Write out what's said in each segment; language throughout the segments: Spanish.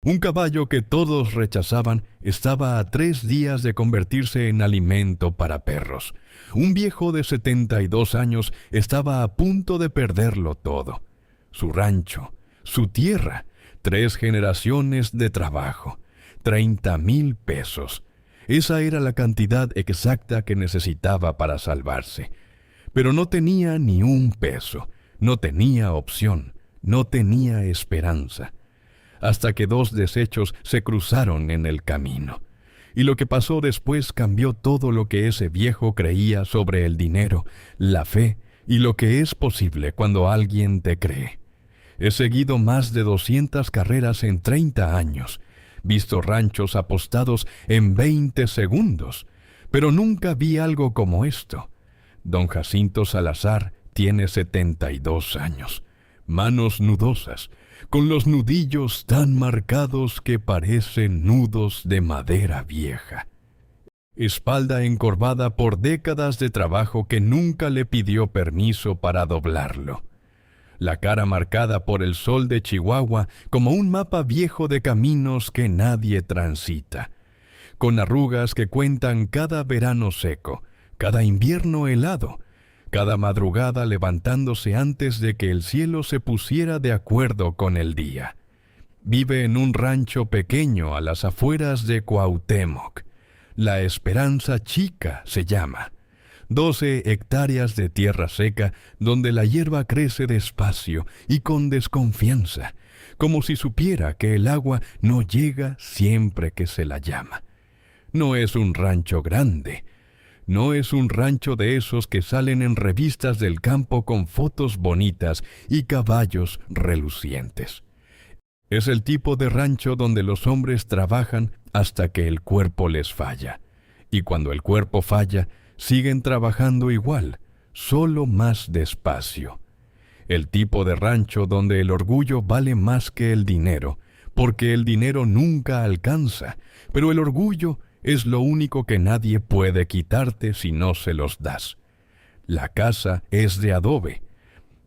Un caballo que todos rechazaban estaba a 3 días de convertirse en alimento para perros. Un viejo de 72 años estaba a punto de perderlo todo. Su rancho, su tierra, 3 generaciones de trabajo, 30,000 pesos. Esa era la cantidad exacta que necesitaba para salvarse. Pero no tenía ni un peso, no tenía opción, no tenía esperanza. Hasta que 2 desechos se cruzaron en el camino. Y lo que pasó después cambió todo lo que ese viejo creía sobre el dinero, la fe y lo que es posible cuando alguien te cree. He seguido más de 200 carreras en 30 años, visto ranchos apostados en 20 segundos, pero nunca vi algo como esto. Don Jacinto Salazar tiene 72 años, manos nudosas, con los nudillos tan marcados que parecen nudos de madera vieja. Espalda encorvada por décadas de trabajo que nunca le pidió permiso para doblarlo. La cara marcada por el sol de Chihuahua como un mapa viejo de caminos que nadie transita, con arrugas que cuentan cada verano seco, cada invierno helado, cada madrugada levantándose antes de que el cielo se pusiera de acuerdo con el día. Vive en un rancho pequeño a las afueras de Cuauhtémoc. La Esperanza Chica se llama. 12 hectáreas de tierra seca donde la hierba crece despacio y con desconfianza, como si supiera que el agua no llega siempre que se la llama. No es un rancho grande. No es un rancho de esos que salen en revistas del campo con fotos bonitas y caballos relucientes. Es el tipo de rancho donde los hombres trabajan hasta que el cuerpo les falla. Y cuando el cuerpo falla, siguen trabajando igual, solo más despacio. El tipo de rancho donde el orgullo vale más que el dinero, porque el dinero nunca alcanza, pero el orgullo es lo único que nadie puede quitarte si no se los das. La casa es de adobe,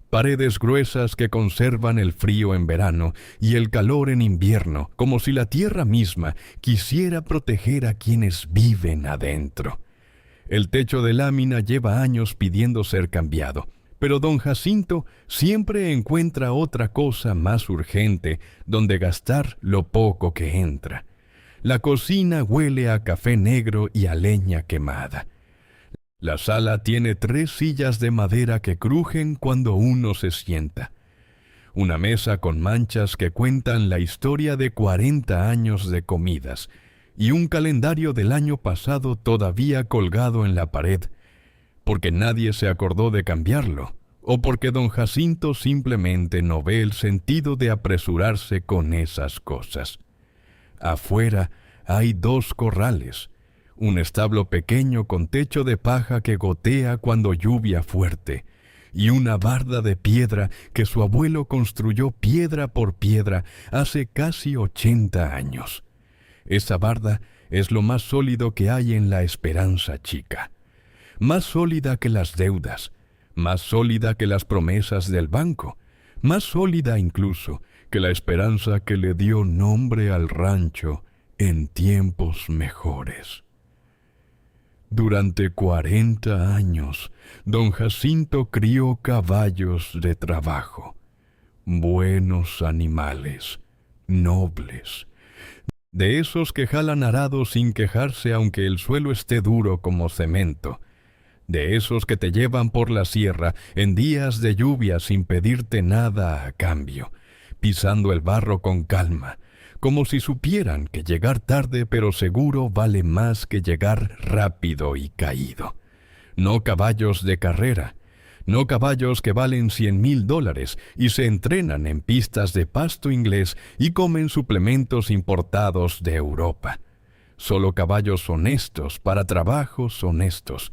paredes gruesas que conservan el frío en verano y el calor en invierno, como si la tierra misma quisiera proteger a quienes viven adentro. El techo de lámina lleva años pidiendo ser cambiado, pero don Jacinto siempre encuentra otra cosa más urgente donde gastar lo poco que entra. La cocina huele a café negro y a leña quemada. La sala tiene 3 sillas de madera que crujen cuando uno se sienta. Una mesa con manchas que cuentan la historia de 40 años de comidas y un calendario del año pasado todavía colgado en la pared, porque nadie se acordó de cambiarlo, o porque don Jacinto simplemente no ve el sentido de apresurarse con esas cosas. Afuera hay 2 corrales, un establo pequeño con techo de paja que gotea cuando lluvia fuerte, y una barda de piedra que su abuelo construyó piedra por piedra hace casi 80 años. Esa barda es lo más sólido que hay en la Esperanza Chica, más sólida que las deudas, más sólida que las promesas del banco, más sólida incluso que la esperanza que le dio nombre al rancho en tiempos mejores. Durante 40 años, don Jacinto crió caballos de trabajo, buenos animales, nobles, de esos que jalan arado sin quejarse aunque el suelo esté duro como cemento, de esos que te llevan por la sierra en días de lluvia sin pedirte nada a cambio, pisando el barro con calma, como si supieran que llegar tarde pero seguro vale más que llegar rápido y caído. No caballos de carrera, no caballos que valen $100,000 y se entrenan en pistas de pasto inglés y comen suplementos importados de Europa. Solo caballos honestos para trabajos honestos.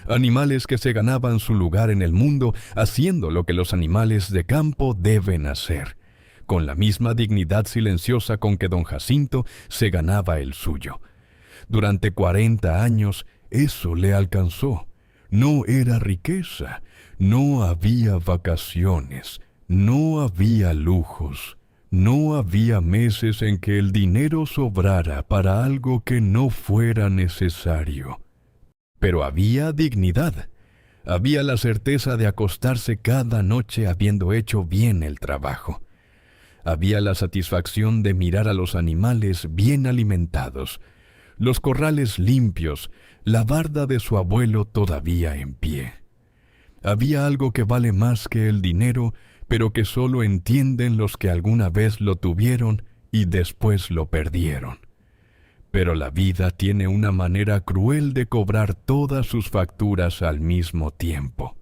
Animales que se ganaban su lugar en el mundo haciendo lo que los animales de campo deben hacer, con la misma dignidad silenciosa con que don Jacinto se ganaba el suyo. Durante 40 años eso le alcanzó. No era riqueza, no había vacaciones, no había lujos, No había meses en que el dinero sobrara para algo que no fuera necesario. Pero había dignidad. Había la certeza de acostarse cada noche habiendo hecho bien el trabajo. Había la satisfacción de mirar a los animales bien alimentados, los corrales limpios, la barda de su abuelo todavía en pie. Había algo que vale más que el dinero, pero que solo entienden los que alguna vez lo tuvieron y después lo perdieron. Pero la vida tiene una manera cruel de cobrar todas sus facturas al mismo tiempo.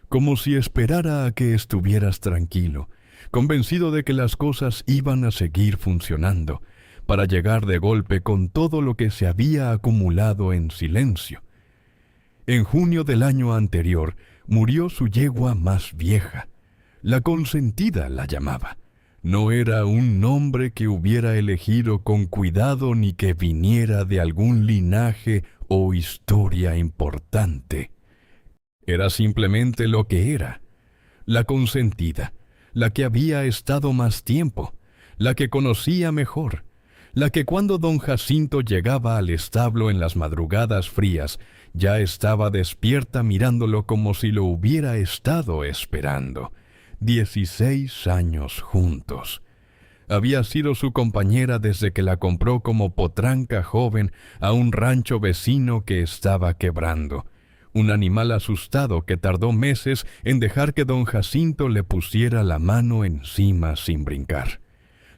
Como si esperara a que estuvieras tranquilo, convencido de que las cosas iban a seguir funcionando, para llegar de golpe con todo lo que se había acumulado en silencio. En junio del año anterior murió su yegua más vieja. La consentida la llamaba. No era un nombre que hubiera elegido con cuidado ni que viniera de algún linaje o historia importante. Era simplemente lo que era. La consentida, la que había estado más tiempo, la que conocía mejor, la que cuando don Jacinto llegaba al establo en las madrugadas frías, ya estaba despierta mirándolo como si lo hubiera estado esperando. 16 años juntos. Había sido su compañera desde que la compró como potranca joven a un rancho vecino que estaba quebrando. Un animal asustado que tardó meses en dejar que don Jacinto le pusiera la mano encima sin brincar.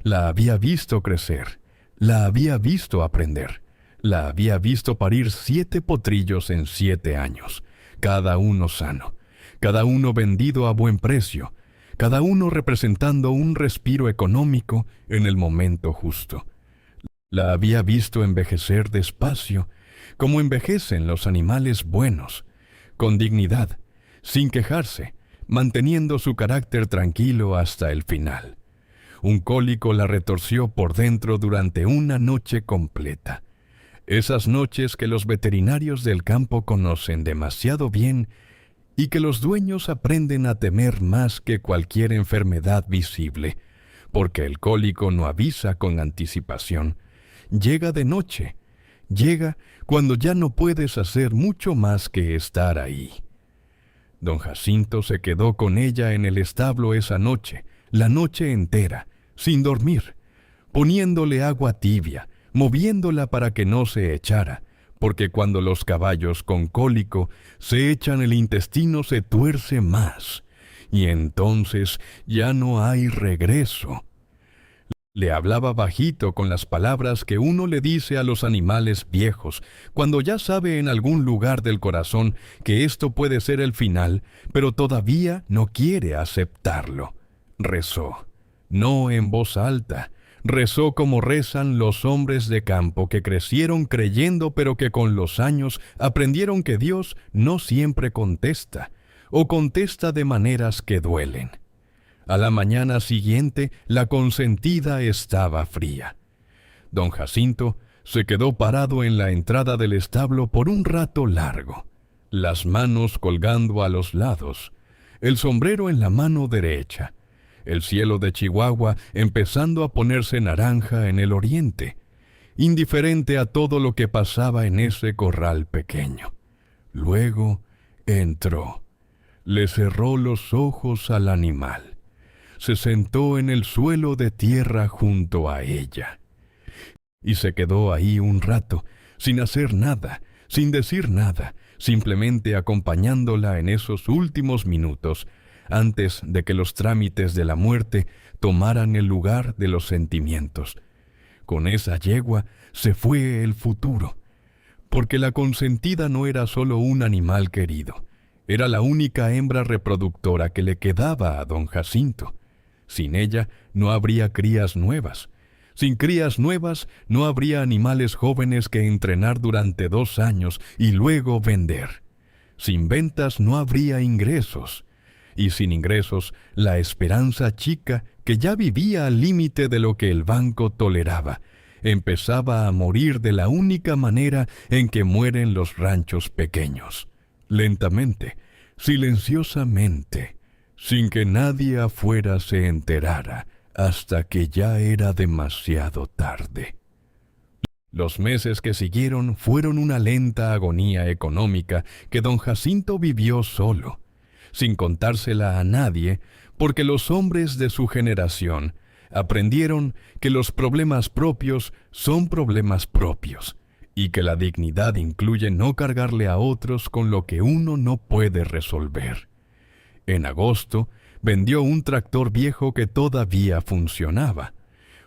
La había visto crecer, la había visto aprender, la había visto parir 7 potrillos en 7 años, cada uno sano, cada uno vendido a buen precio, cada uno representando un respiro económico en el momento justo. La había visto envejecer despacio, como envejecen los animales buenos, con dignidad, sin quejarse, manteniendo su carácter tranquilo hasta el final. Un cólico la retorció por dentro durante una noche completa. Esas noches que los veterinarios del campo conocen demasiado bien y que los dueños aprenden a temer más que cualquier enfermedad visible, porque el cólico no avisa con anticipación. Llega de noche, llega cuando ya no puedes hacer mucho más que estar ahí. Don Jacinto se quedó con ella en el establo esa noche, la noche entera, sin dormir, poniéndole agua tibia, moviéndola para que no se echara, porque cuando los caballos con cólico se echan el intestino se tuerce más, y entonces ya no hay regreso. Le hablaba bajito con las palabras que uno le dice a los animales viejos, cuando ya sabe en algún lugar del corazón que esto puede ser el final, pero todavía no quiere aceptarlo. Rezó, no en voz alta, rezó como rezan los hombres de campo que crecieron creyendo pero que con los años aprendieron que Dios no siempre contesta, o contesta de maneras que duelen. A la mañana siguiente, la consentida estaba fría. Don Jacinto se quedó parado en la entrada del establo por un rato largo, las manos colgando a los lados, el sombrero en la mano derecha, el cielo de Chihuahua empezando a ponerse naranja en el oriente, indiferente a todo lo que pasaba en ese corral pequeño. Luego entró, le cerró los ojos al animal. Se sentó en el suelo de tierra junto a ella. Y se quedó ahí un rato, sin hacer nada, sin decir nada, simplemente acompañándola en esos últimos minutos, antes de que los trámites de la muerte tomaran el lugar de los sentimientos. Con esa yegua se fue el futuro, porque la consentida no era solo un animal querido, era la única hembra reproductora que le quedaba a don Jacinto. Sin ella no habría crías nuevas. Sin crías nuevas no habría animales jóvenes que entrenar durante 2 años y luego vender. Sin ventas no habría ingresos. Y sin ingresos, la esperanza chica, que ya vivía al límite de lo que el banco toleraba, empezaba a morir de la única manera en que mueren los ranchos pequeños. Lentamente, silenciosamente, sin que nadie afuera se enterara, hasta que ya era demasiado tarde. Los meses que siguieron fueron una lenta agonía económica que don Jacinto vivió solo, sin contársela a nadie, porque los hombres de su generación aprendieron que los problemas propios son problemas propios y que la dignidad incluye no cargarle a otros con lo que uno no puede resolver. En agosto, vendió un tractor viejo que todavía funcionaba,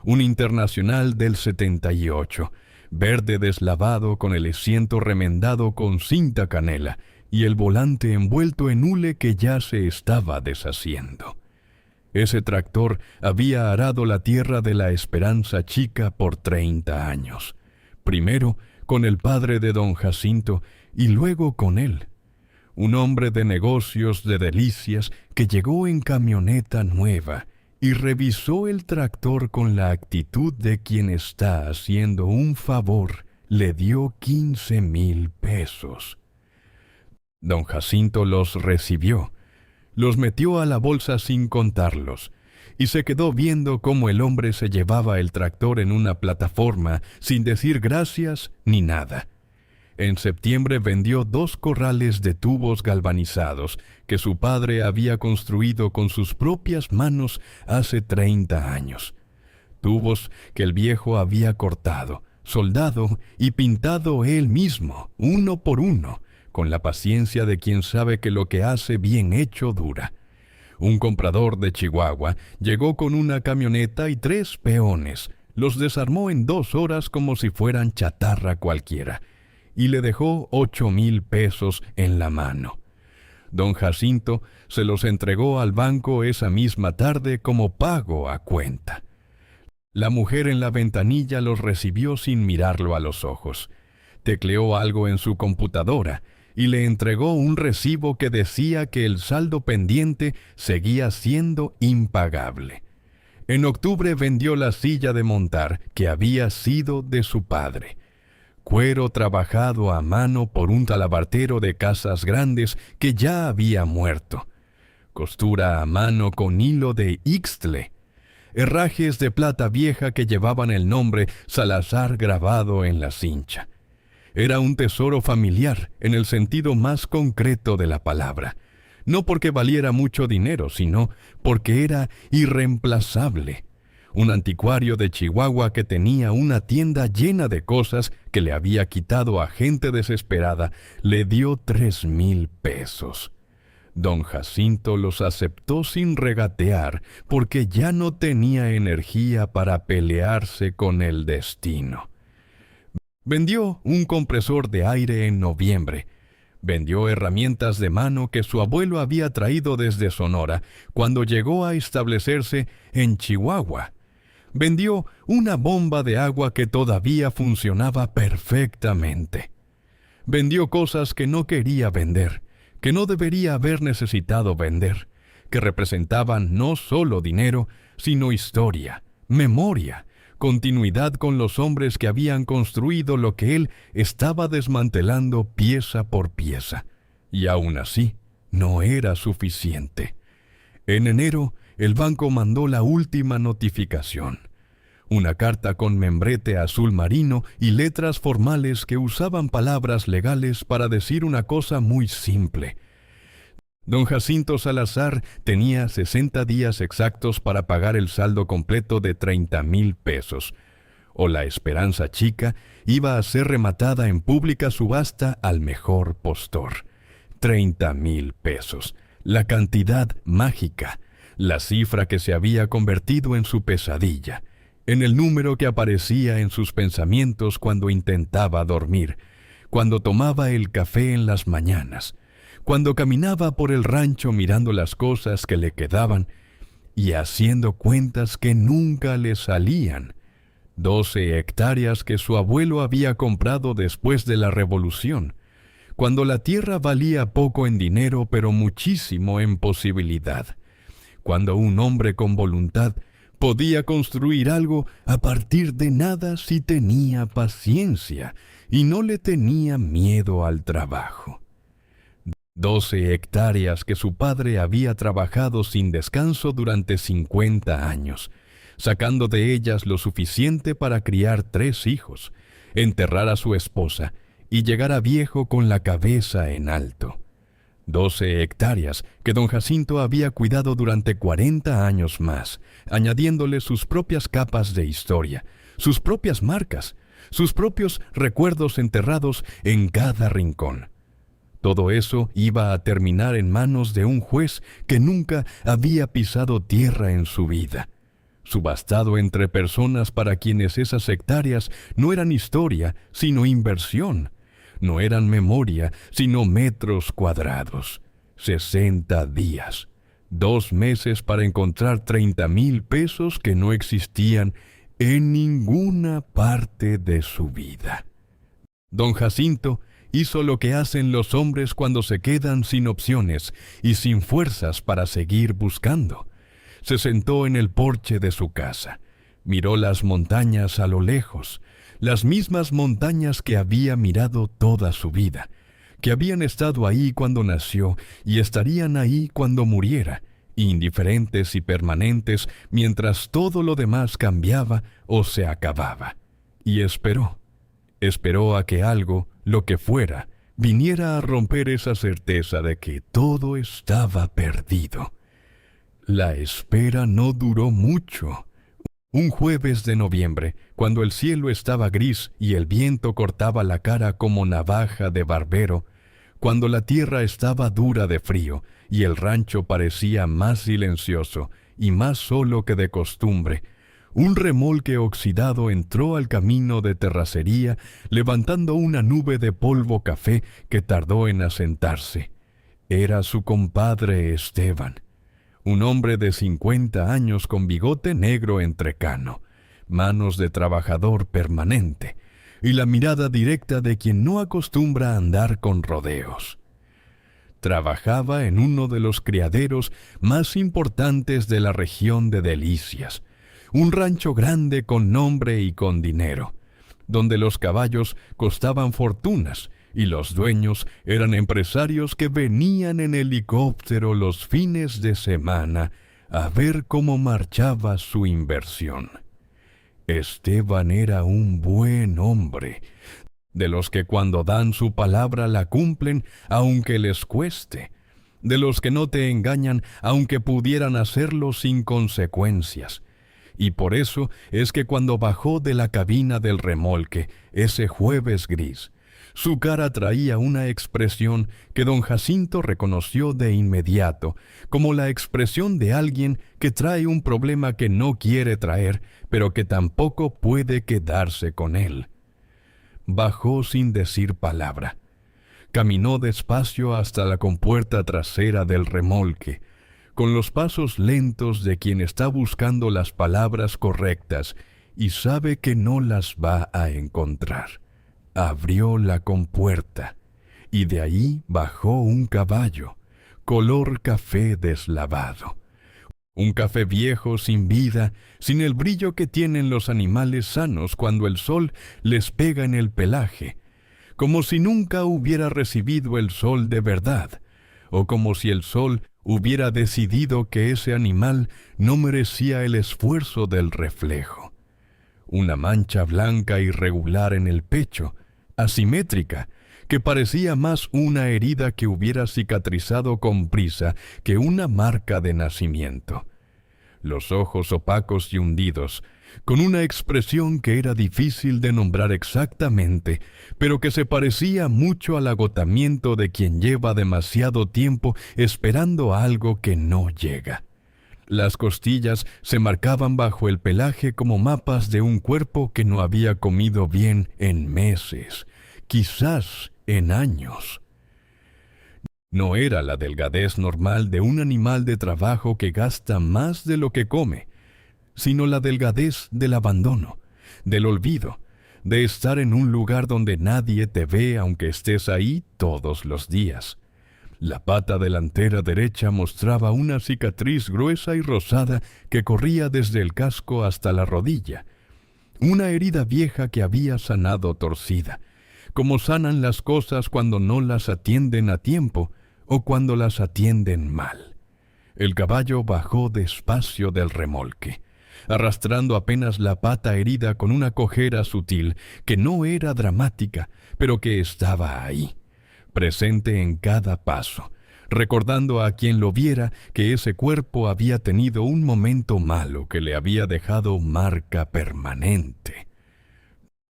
un Internacional del 78, verde deslavado con el asiento remendado con cinta canela y el volante envuelto en hule que ya se estaba deshaciendo. Ese tractor había arado la tierra de la Esperanza Chica por 30 años, primero con el padre de don Jacinto y luego con él. Un hombre de negocios de delicias que llegó en camioneta nueva y revisó el tractor con la actitud de quien está haciendo un favor, le dio 15,000 pesos. Don Jacinto los recibió, los metió a la bolsa sin contarlos, y se quedó viendo cómo el hombre se llevaba el tractor en una plataforma sin decir gracias ni nada. En septiembre vendió 2 corrales de tubos galvanizados que su padre había construido con sus propias manos hace 30 años. Tubos que el viejo había cortado, soldado y pintado él mismo, uno por uno, con la paciencia de quien sabe que lo que hace bien hecho dura. Un comprador de Chihuahua llegó con una camioneta y 3 peones, los desarmó en 2 horas como si fueran chatarra cualquiera, y le dejó 8,000 pesos en la mano. Don Jacinto se los entregó al banco esa misma tarde como pago a cuenta. La mujer en la ventanilla los recibió sin mirarlo a los ojos. Tecleó algo en su computadora y le entregó un recibo que decía que el saldo pendiente seguía siendo impagable. En octubre vendió la silla de montar que había sido de su padre. Cuero trabajado a mano por un talabartero de Casas Grandes que ya había muerto. Costura a mano con hilo de Ixtle. Herrajes de plata vieja que llevaban el nombre Salazar grabado en la cincha. Era un tesoro familiar en el sentido más concreto de la palabra. No porque valiera mucho dinero, sino porque era irreemplazable. Un anticuario de Chihuahua que tenía una tienda llena de cosas que le había quitado a gente desesperada, le dio 3,000 pesos. Don Jacinto los aceptó sin regatear, porque ya no tenía energía para pelearse con el destino. Vendió un compresor de aire en noviembre. Vendió herramientas de mano que su abuelo había traído desde Sonora cuando llegó a establecerse en Chihuahua. Vendió una bomba de agua que todavía funcionaba perfectamente. Vendió cosas que no quería vender, que no debería haber necesitado vender, que representaban no solo dinero, sino historia, memoria, continuidad con los hombres que habían construido lo que él estaba desmantelando pieza por pieza. Y aún así, no era suficiente. En enero, el banco mandó la última notificación. Una carta con membrete azul marino y letras formales que usaban palabras legales para decir una cosa muy simple. Don Jacinto Salazar tenía 60 días exactos para pagar el saldo completo de 30,000 pesos, o la Esperanza Chica iba a ser rematada en pública subasta al mejor postor. 30,000 pesos, la cantidad mágica, la cifra que se había convertido en su pesadilla, en el número que aparecía en sus pensamientos cuando intentaba dormir, cuando tomaba el café en las mañanas, cuando caminaba por el rancho mirando las cosas que le quedaban y haciendo cuentas que nunca le salían. 12 hectáreas que su abuelo había comprado después de la Revolución, cuando la tierra valía poco en dinero pero muchísimo en posibilidad, cuando un hombre con voluntad podía construir algo a partir de nada si tenía paciencia y no le tenía miedo al trabajo. 12 hectáreas que su padre había trabajado sin descanso durante 50 años, sacando de ellas lo suficiente para criar 3 hijos, enterrar a su esposa y llegar a viejo con la cabeza en alto. 12 hectáreas que don Jacinto había cuidado durante 40 años más, añadiéndole sus propias capas de historia, sus propias marcas, sus propios recuerdos enterrados en cada rincón. Todo eso iba a terminar en manos de un juez que nunca había pisado tierra en su vida, subastado entre personas para quienes esas hectáreas no eran historia, sino inversión, no eran memoria, sino metros cuadrados. 60 días, 2 meses para encontrar 30,000 pesos que no existían en ninguna parte de su vida. Don Jacinto hizo lo que hacen los hombres cuando se quedan sin opciones y sin fuerzas para seguir buscando. Se sentó en el porche de su casa, miró las montañas a lo lejos, las mismas montañas que había mirado toda su vida, que habían estado ahí cuando nació y estarían ahí cuando muriera, indiferentes y permanentes mientras todo lo demás cambiaba o se acababa. Y esperó a que algo, lo que fuera, viniera a romper esa certeza de que todo estaba perdido. La espera no duró mucho. Un jueves de noviembre, cuando el cielo estaba gris y el viento cortaba la cara como navaja de barbero, cuando la tierra estaba dura de frío y el rancho parecía más silencioso y más solo que de costumbre, un remolque oxidado entró al camino de terracería, levantando una nube de polvo café que tardó en asentarse. Era su compadre Esteban, un hombre de 50 años con bigote negro entrecano, manos de trabajador permanente y la mirada directa de quien no acostumbra a andar con rodeos. Trabajaba en uno de los criaderos más importantes de la región de Delicias, un rancho grande con nombre y con dinero, donde los caballos costaban fortunas y los dueños eran empresarios que venían en helicóptero los fines de semana a ver cómo marchaba su inversión. Esteban era un buen hombre, de los que cuando dan su palabra la cumplen aunque les cueste, de los que no te engañan aunque pudieran hacerlo sin consecuencias. Y por eso es que cuando bajó de la cabina del remolque ese jueves gris, su cara traía una expresión que don Jacinto reconoció de inmediato, como la expresión de alguien que trae un problema que no quiere traer, pero que tampoco puede quedarse con él. Bajó sin decir palabra. Caminó despacio hasta la compuerta trasera del remolque, con los pasos lentos de quien está buscando las palabras correctas y sabe que no las va a encontrar. Abrió la compuerta y de ahí bajó un caballo, color café deslavado. Un café viejo sin vida, sin el brillo que tienen los animales sanos cuando el sol les pega en el pelaje, como si nunca hubiera recibido el sol de verdad, o como si el sol hubiera decidido que ese animal no merecía el esfuerzo del reflejo. Una mancha blanca irregular en el pecho, asimétrica, que parecía más una herida que hubiera cicatrizado con prisa que una marca de nacimiento. Los ojos opacos y hundidos, con una expresión que era difícil de nombrar exactamente, pero que se parecía mucho al agotamiento de quien lleva demasiado tiempo esperando algo que no llega. Las costillas se marcaban bajo el pelaje como mapas de un cuerpo que no había comido bien en meses, quizás en años. No era la delgadez normal de un animal de trabajo que gasta más de lo que come, sino la delgadez del abandono, del olvido, de estar en un lugar donde nadie te ve aunque estés ahí todos los días. La pata delantera derecha mostraba una cicatriz gruesa y rosada que corría desde el casco hasta la rodilla, una herida vieja que había sanado torcida, como sanan las cosas cuando no las atienden a tiempo o cuando las atienden mal. El caballo bajó despacio del remolque. arrastrando apenas la pata herida con una cojera sutil que no era dramática, pero que estaba ahí, presente en cada paso, recordando a quien lo viera que ese cuerpo había tenido un momento malo que le había dejado marca permanente.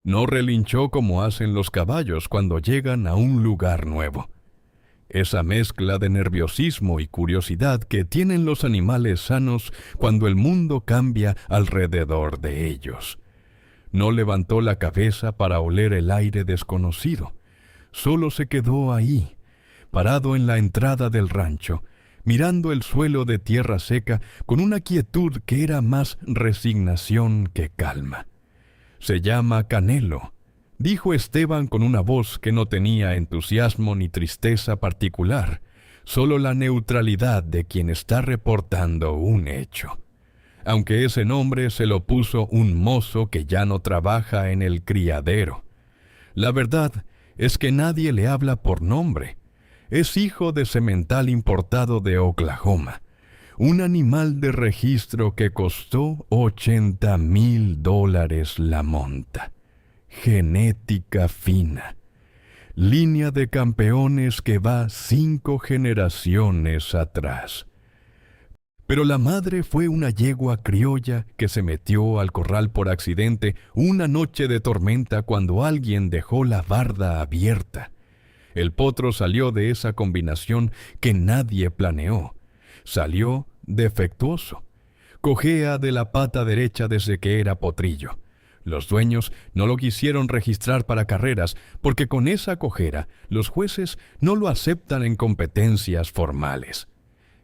No relinchó como hacen los caballos cuando llegan a un lugar nuevo. Esa mezcla de nerviosismo y curiosidad que tienen los animales sanos cuando el mundo cambia alrededor de ellos. No levantó la cabeza para oler el aire desconocido. Solo se quedó ahí, parado en la entrada del rancho, mirando el suelo de tierra seca con una quietud que era más resignación que calma. «Se llama Canelo», dijo Esteban con una voz que no tenía entusiasmo ni tristeza particular, solo la neutralidad de quien está reportando un hecho. Aunque ese nombre se lo puso un mozo que ya no trabaja en el criadero. La verdad es que nadie le habla por nombre. Es hijo de semental importado de Oklahoma, un animal de registro que costó $80,000 la monta. Genética fina, línea de campeones que va 5 generaciones atrás. Pero la madre fue una yegua criolla que se metió al corral por accidente una noche de tormenta cuando alguien dejó la barda abierta. El potro salió de esa combinación que nadie planeó. Salió defectuoso. Cojea de la pata derecha desde que era potrillo. Los dueños no lo quisieron registrar para carreras porque con esa cojera los jueces no lo aceptan en competencias formales.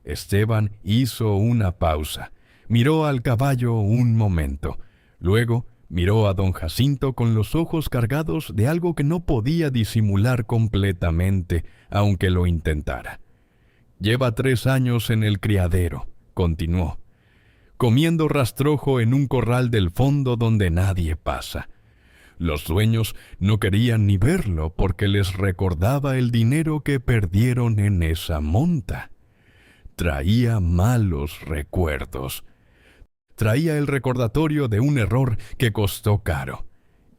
Esteban hizo una pausa, miró al caballo un momento, luego miró a don Jacinto con los ojos cargados de algo que no podía disimular completamente, aunque lo intentara. «Lleva 3 años en el criadero», continuó, «comiendo rastrojo en un corral del fondo donde nadie pasa. Los dueños no querían ni verlo porque les recordaba el dinero que perdieron en esa monta. Traía malos recuerdos. Traía el recordatorio de un error que costó caro.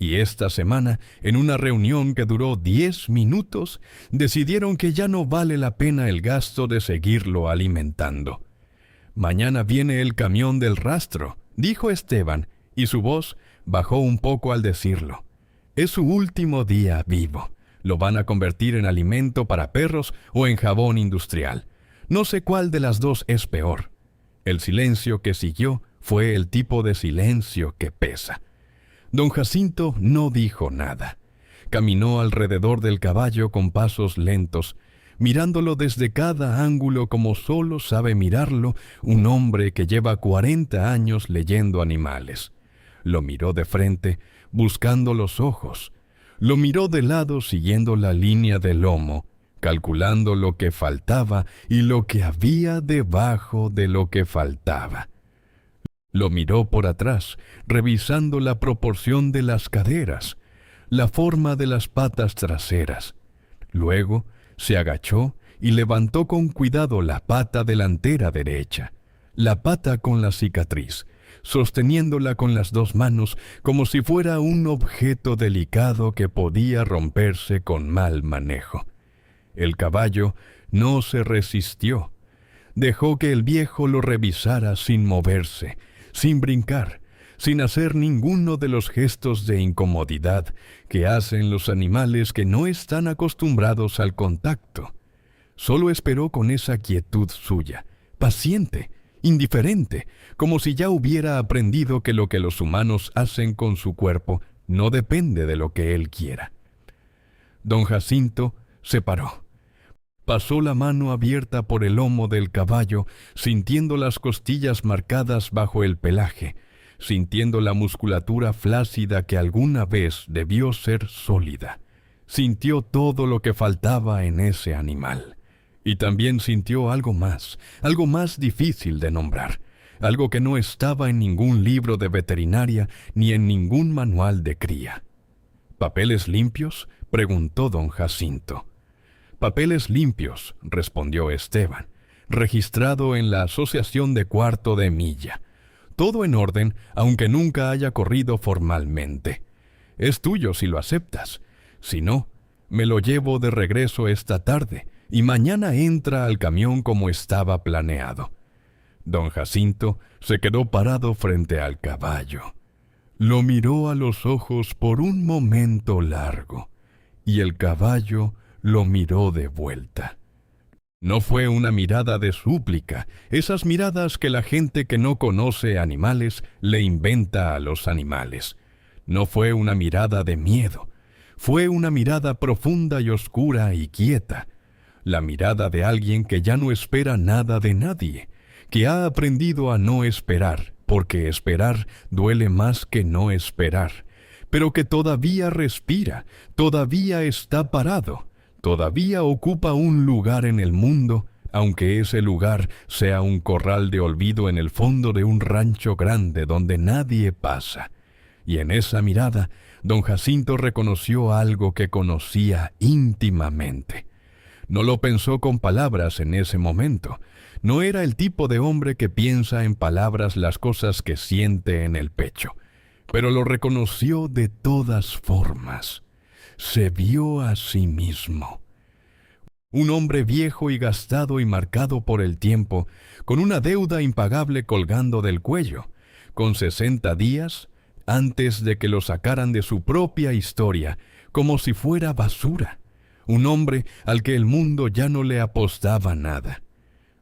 Y esta semana, en una reunión que duró 10 minutos, decidieron que ya no vale la pena el gasto de seguirlo alimentando. «Mañana viene el camión del rastro», dijo Esteban, y su voz bajó un poco al decirlo. «Es su último día vivo. Lo van a convertir en alimento para perros o en jabón industrial. No sé cuál de las dos es peor». El silencio que siguió fue el tipo de silencio que pesa. Don Jacinto no dijo nada. Caminó alrededor del caballo con pasos lentos, mirándolo desde cada ángulo como solo sabe mirarlo un hombre que lleva 40 años leyendo animales. Lo miró de frente, buscando los ojos. Lo miró de lado siguiendo la línea del lomo, calculando lo que faltaba y lo que había debajo de lo que faltaba. Lo miró por atrás, revisando la proporción de las caderas, la forma de las patas traseras. Luego se agachó y levantó con cuidado la pata delantera derecha, la pata con la cicatriz, sosteniéndola con las 2 manos como si fuera un objeto delicado que podía romperse con mal manejo. El caballo no se resistió. Dejó que el viejo lo revisara sin moverse, sin brincar, sin hacer ninguno de los gestos de incomodidad que hacen los animales que no están acostumbrados al contacto. Solo esperó con esa quietud suya, paciente, indiferente, como si ya hubiera aprendido que lo que los humanos hacen con su cuerpo no depende de lo que él quiera. Don Jacinto se paró. Pasó la mano abierta por el lomo del caballo, sintiendo las costillas marcadas bajo el pelaje, sintiendo la musculatura flácida que alguna vez debió ser sólida. Sintió todo lo que faltaba en ese animal. Y también sintió algo más difícil de nombrar, algo que no estaba en ningún libro de veterinaria ni en ningún manual de cría. «¿Papeles limpios?», preguntó don Jacinto. «Papeles limpios», respondió Esteban, «registrado en la Asociación de Cuarto de Milla. todo en orden, aunque nunca haya corrido formalmente. Es tuyo si lo aceptas. Si no, me lo llevo de regreso esta tarde y mañana entra al camión como estaba planeado. Don Jacinto se quedó parado frente al caballo. Lo miró a los ojos por un momento largo y el caballo lo miró de vuelta. No fue una mirada de súplica, esas miradas que la gente que no conoce animales le inventa a los animales. No fue una mirada de miedo, fue una mirada profunda y oscura y quieta, la mirada de alguien que ya no espera nada de nadie, que ha aprendido a no esperar, porque esperar duele más que no esperar, pero que todavía respira, todavía está parado, todavía ocupa un lugar en el mundo, aunque ese lugar sea un corral de olvido en el fondo de un rancho grande donde nadie pasa. Y en esa mirada, don Jacinto reconoció algo que conocía íntimamente. No lo pensó con palabras en ese momento. No era el tipo de hombre que piensa en palabras las cosas que siente en el pecho, pero lo reconoció de todas formas. Se vio a sí mismo. Un hombre viejo y gastado y marcado por el tiempo, con una deuda impagable colgando del cuello, con 60 días antes de que lo sacaran de su propia historia, como si fuera basura. Un hombre al que el mundo ya no le apostaba nada.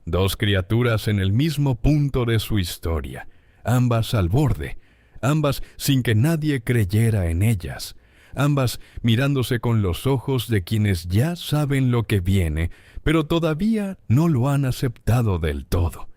Dos criaturas en el mismo punto de su historia, ambas al borde, ambas sin que nadie creyera en ellas, ambas mirándose con los ojos de quienes ya saben lo que viene, pero todavía no lo han aceptado del todo.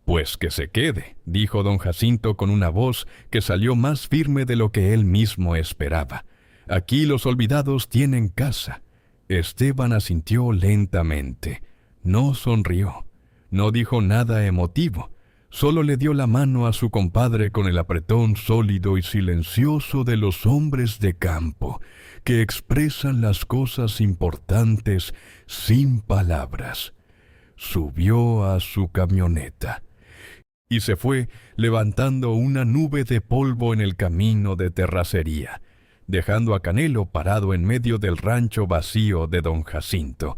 «Pues que se quede», dijo don Jacinto con una voz que salió más firme de lo que él mismo esperaba. «Aquí los olvidados tienen casa». Esteban asintió lentamente. No sonrió. No dijo nada emotivo. Solo le dio la mano a su compadre con el apretón sólido y silencioso de los hombres de campo, que expresan las cosas importantes sin palabras. Subió a su camioneta y se fue levantando una nube de polvo en el camino de terracería, dejando a Canelo parado en medio del rancho vacío de don Jacinto,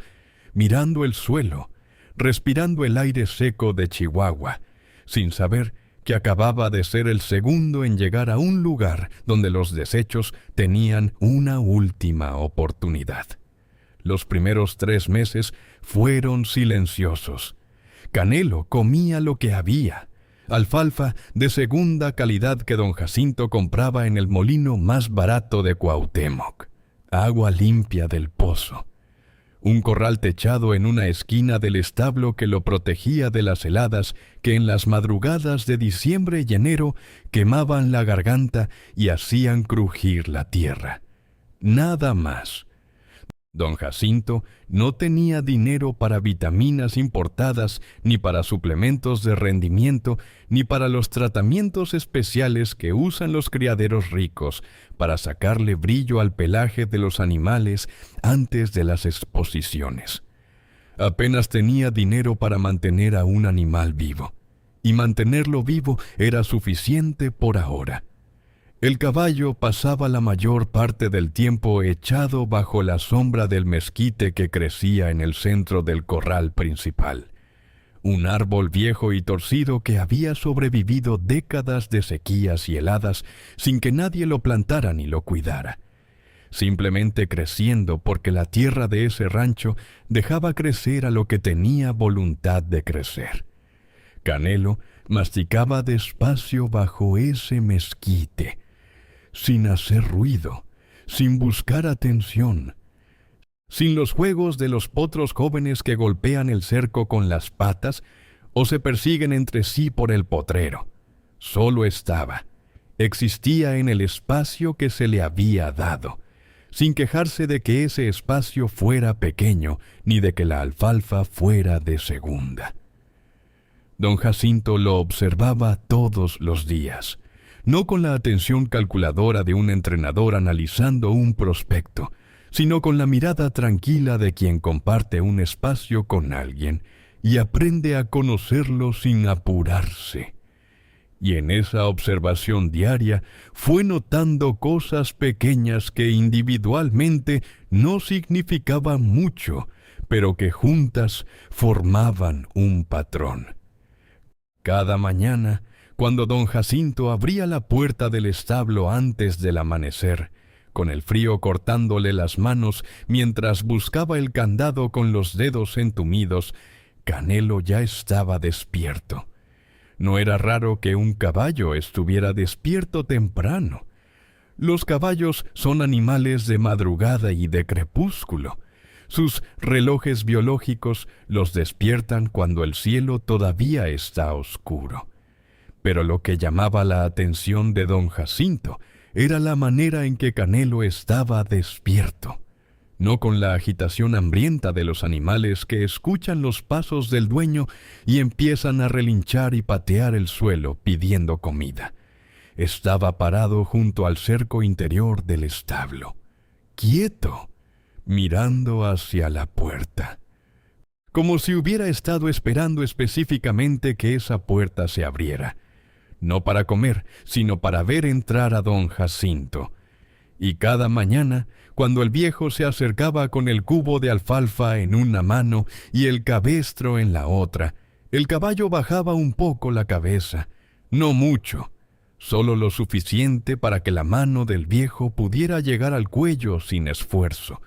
mirando el suelo, respirando el aire seco de Chihuahua, sin saber que acababa de ser el segundo en llegar a un lugar donde los desechos tenían una última oportunidad. Los primeros 3 meses fueron silenciosos. Canelo comía lo que había, alfalfa de segunda calidad que don Jacinto compraba en el molino más barato de Cuauhtémoc, agua limpia del pozo, un corral techado en una esquina del establo que lo protegía de las heladas que en las madrugadas de diciembre y enero quemaban la garganta y hacían crujir la tierra. Nada más. Don Jacinto no tenía dinero para vitaminas importadas, ni para suplementos de rendimiento, ni para los tratamientos especiales que usan los criaderos ricos para sacarle brillo al pelaje de los animales antes de las exposiciones. Apenas tenía dinero para mantener a un animal vivo, y mantenerlo vivo era suficiente por ahora. El caballo pasaba la mayor parte del tiempo echado bajo la sombra del mezquite que crecía en el centro del corral principal. Un árbol viejo y torcido que había sobrevivido décadas de sequías y heladas sin que nadie lo plantara ni lo cuidara, simplemente creciendo porque la tierra de ese rancho dejaba crecer a lo que tenía voluntad de crecer. Canelo masticaba despacio bajo ese mezquite, sin hacer ruido, sin buscar atención, sin los juegos de los potros jóvenes que golpean el cerco con las patas o se persiguen entre sí por el potrero. Solo estaba, existía en el espacio que se le había dado, sin quejarse de que ese espacio fuera pequeño ni de que la alfalfa fuera de segunda. Don Jacinto lo observaba todos los días, no con la atención calculadora de un entrenador analizando un prospecto, sino con la mirada tranquila de quien comparte un espacio con alguien y aprende a conocerlo sin apurarse. y en esa observación diaria fue notando cosas pequeñas que individualmente no significaban mucho, pero que juntas formaban un patrón. Cada mañana, cuando don Jacinto abría la puerta del establo antes del amanecer, con el frío cortándole las manos mientras buscaba el candado con los dedos entumidos, Canelo ya estaba despierto. No era raro que un caballo estuviera despierto temprano. Los caballos son animales de madrugada y de crepúsculo. Sus relojes biológicos los despiertan cuando el cielo todavía está oscuro. Pero lo que llamaba la atención de don Jacinto era la manera en que Canelo estaba despierto. No con la agitación hambrienta de los animales que escuchan los pasos del dueño y empiezan a relinchar y patear el suelo pidiendo comida. Estaba parado junto al cerco interior del establo, quieto, mirando hacia la puerta, como si hubiera estado esperando específicamente que esa puerta se abriera, no para comer, sino para ver entrar a don Jacinto. Y cada mañana, cuando el viejo se acercaba con el cubo de alfalfa en una mano y el cabestro en la otra, el caballo bajaba un poco la cabeza, no mucho, solo lo suficiente para que la mano del viejo pudiera llegar al cuello sin esfuerzo,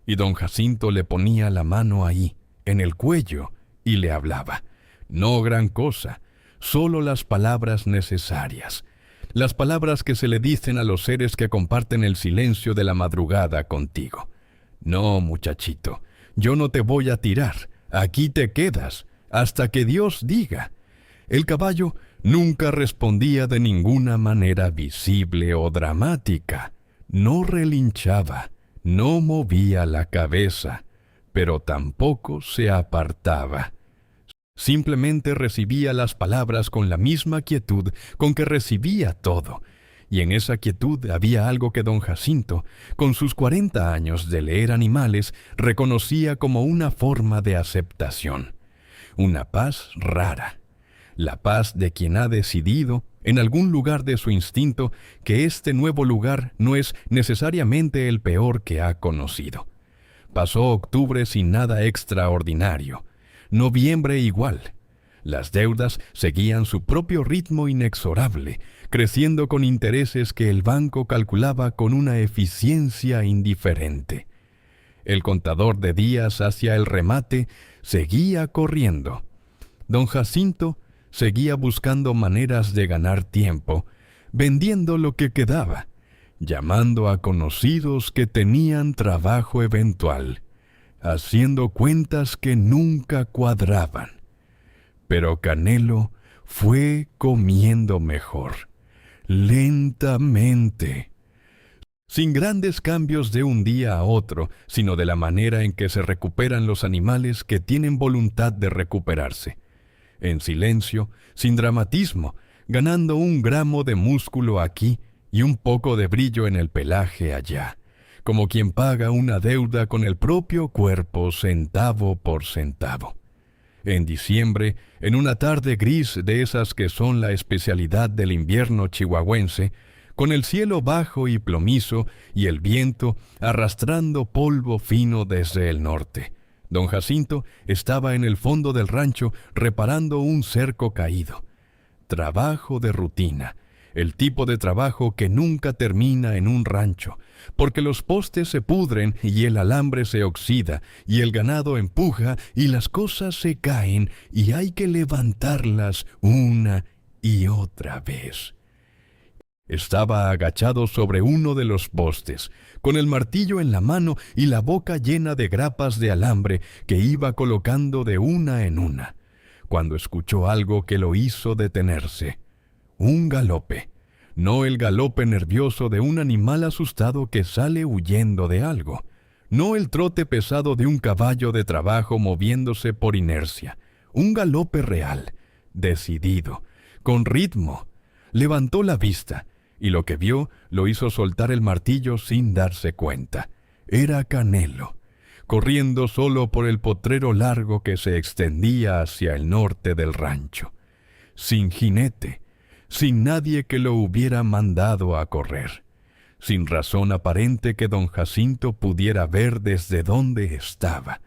y don Jacinto le ponía la mano ahí, en el cuello, y le hablaba. No gran cosa, solo las palabras necesarias, las palabras que se le dicen a los seres que comparten el silencio de la madrugada contigo. No, muchachito, yo no te voy a tirar, aquí te quedas, hasta que Dios diga. El caballo nunca respondía de ninguna manera visible o dramática, no relinchaba, no movía la cabeza, pero tampoco se apartaba. Simplemente recibía las palabras con la misma quietud con que recibía todo, y en esa quietud había algo que don Jacinto, con sus 40 años de leer animales, reconocía como una forma de aceptación, una paz rara, la paz de quien ha decidido, en algún lugar de su instinto, que este nuevo lugar no es necesariamente el peor que ha conocido. Pasó octubre sin nada extraordinario, noviembre igual. Las deudas seguían su propio ritmo inexorable, creciendo con intereses que el banco calculaba con una eficiencia indiferente. El contador de días hacia el remate seguía corriendo. Don Jacinto seguía buscando maneras de ganar tiempo, vendiendo lo que quedaba, llamando a conocidos que tenían trabajo eventual, haciendo cuentas que nunca cuadraban. Pero Canelo fue comiendo mejor, lentamente, sin grandes cambios de un día a otro, sino de la manera en que se recuperan los animales que tienen voluntad de recuperarse. En silencio, sin dramatismo, ganando 1 gramo de músculo aquí y un poco de brillo en el pelaje allá, como quien paga una deuda con el propio cuerpo centavo por centavo. En diciembre, en una tarde gris de esas que son la especialidad del invierno chihuahuense, con el cielo bajo y plomizo y el viento arrastrando polvo fino desde el norte, don Jacinto estaba en el fondo del rancho reparando un cerco caído. Trabajo de rutina, el tipo de trabajo que nunca termina en un rancho, porque los postes se pudren y el alambre se oxida y el ganado empuja y las cosas se caen y hay que levantarlas una y otra vez. Estaba agachado sobre uno de los postes, con el martillo en la mano y la boca llena de grapas de alambre que iba colocando de una en una, cuando escuchó algo que lo hizo detenerse. Un galope, no el galope nervioso de un animal asustado que sale huyendo de algo, no el trote pesado de un caballo de trabajo moviéndose por inercia, un galope real, decidido, con ritmo. Levantó la vista, y lo que vio lo hizo soltar el martillo sin darse cuenta. Era Canelo, corriendo solo por el potrero largo que se extendía hacia el norte del rancho, sin jinete, sin nadie que lo hubiera mandado a correr, sin razón aparente que don Jacinto pudiera ver desde donde estaba.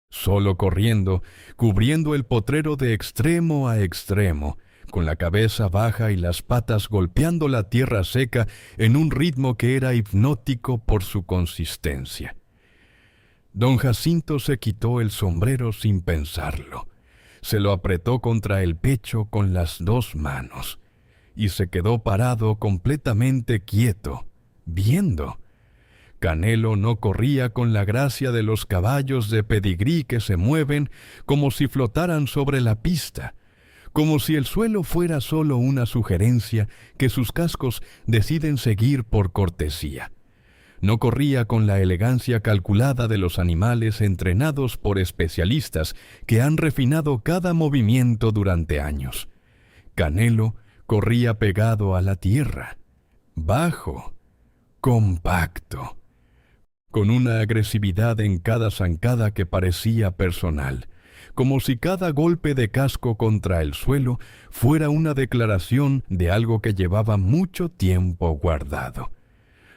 Solo corriendo, cubriendo el potrero de extremo a extremo, con la cabeza baja y las patas golpeando la tierra seca en un ritmo que era hipnótico por su consistencia. Don Jacinto se quitó el sombrero sin pensarlo. Se lo apretó contra el pecho con las dos manos y se quedó parado completamente quieto, viendo. Canelo no corría con la gracia de los caballos de pedigrí que se mueven como si flotaran sobre la pista, como si el suelo fuera solo una sugerencia que sus cascos deciden seguir por cortesía. No corría con la elegancia calculada de los animales entrenados por especialistas que han refinado cada movimiento durante años. Canelo corría pegado a la tierra, bajo, compacto, con una agresividad en cada zancada que parecía personal, como si cada golpe de casco contra el suelo fuera una declaración de algo que llevaba mucho tiempo guardado.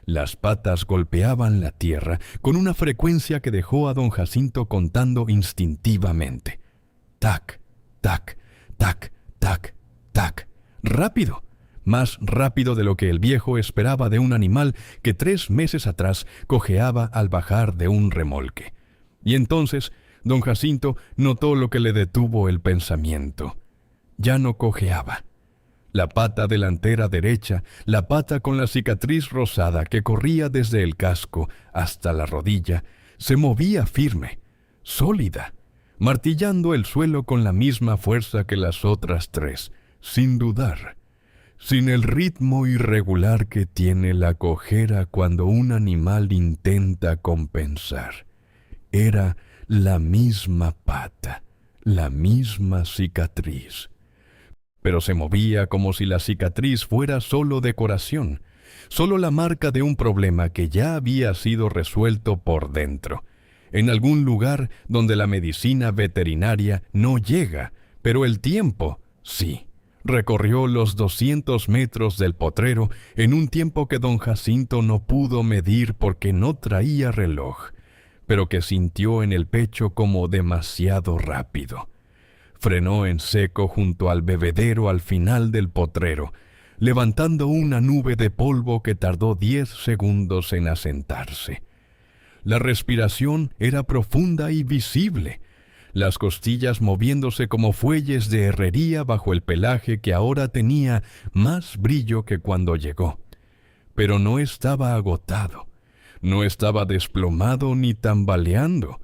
Las patas golpeaban la tierra con una frecuencia que dejó a don Jacinto contando instintivamente. Tac, tac, tac, tac, tac. Rápido, más rápido de lo que el viejo esperaba de un animal que 3 meses atrás cojeaba al bajar de un remolque. Y entonces don Jacinto notó lo que le detuvo el pensamiento. Ya no cojeaba. La pata delantera derecha, la pata con la cicatriz rosada que corría desde el casco hasta la rodilla, se movía firme, sólida, martillando el suelo con la misma fuerza que las otras 3, sin dudar, sin el ritmo irregular que tiene la cojera cuando un animal intenta compensar. Era la misma pata, la misma cicatriz. Pero se movía como si la cicatriz fuera solo decoración, solo la marca de un problema que ya había sido resuelto por dentro, en algún lugar donde la medicina veterinaria no llega, pero el tiempo sí. Recorrió los 200 metros del potrero en un tiempo que don Jacinto no pudo medir porque no traía reloj, pero que sintió en el pecho como demasiado rápido. Frenó en seco junto al bebedero al final del potrero, levantando una nube de polvo que tardó 10 segundos en asentarse. La respiración era profunda y visible, las costillas moviéndose como fuelles de herrería bajo el pelaje que ahora tenía más brillo que cuando llegó. Pero no estaba agotado, no estaba desplomado ni tambaleando,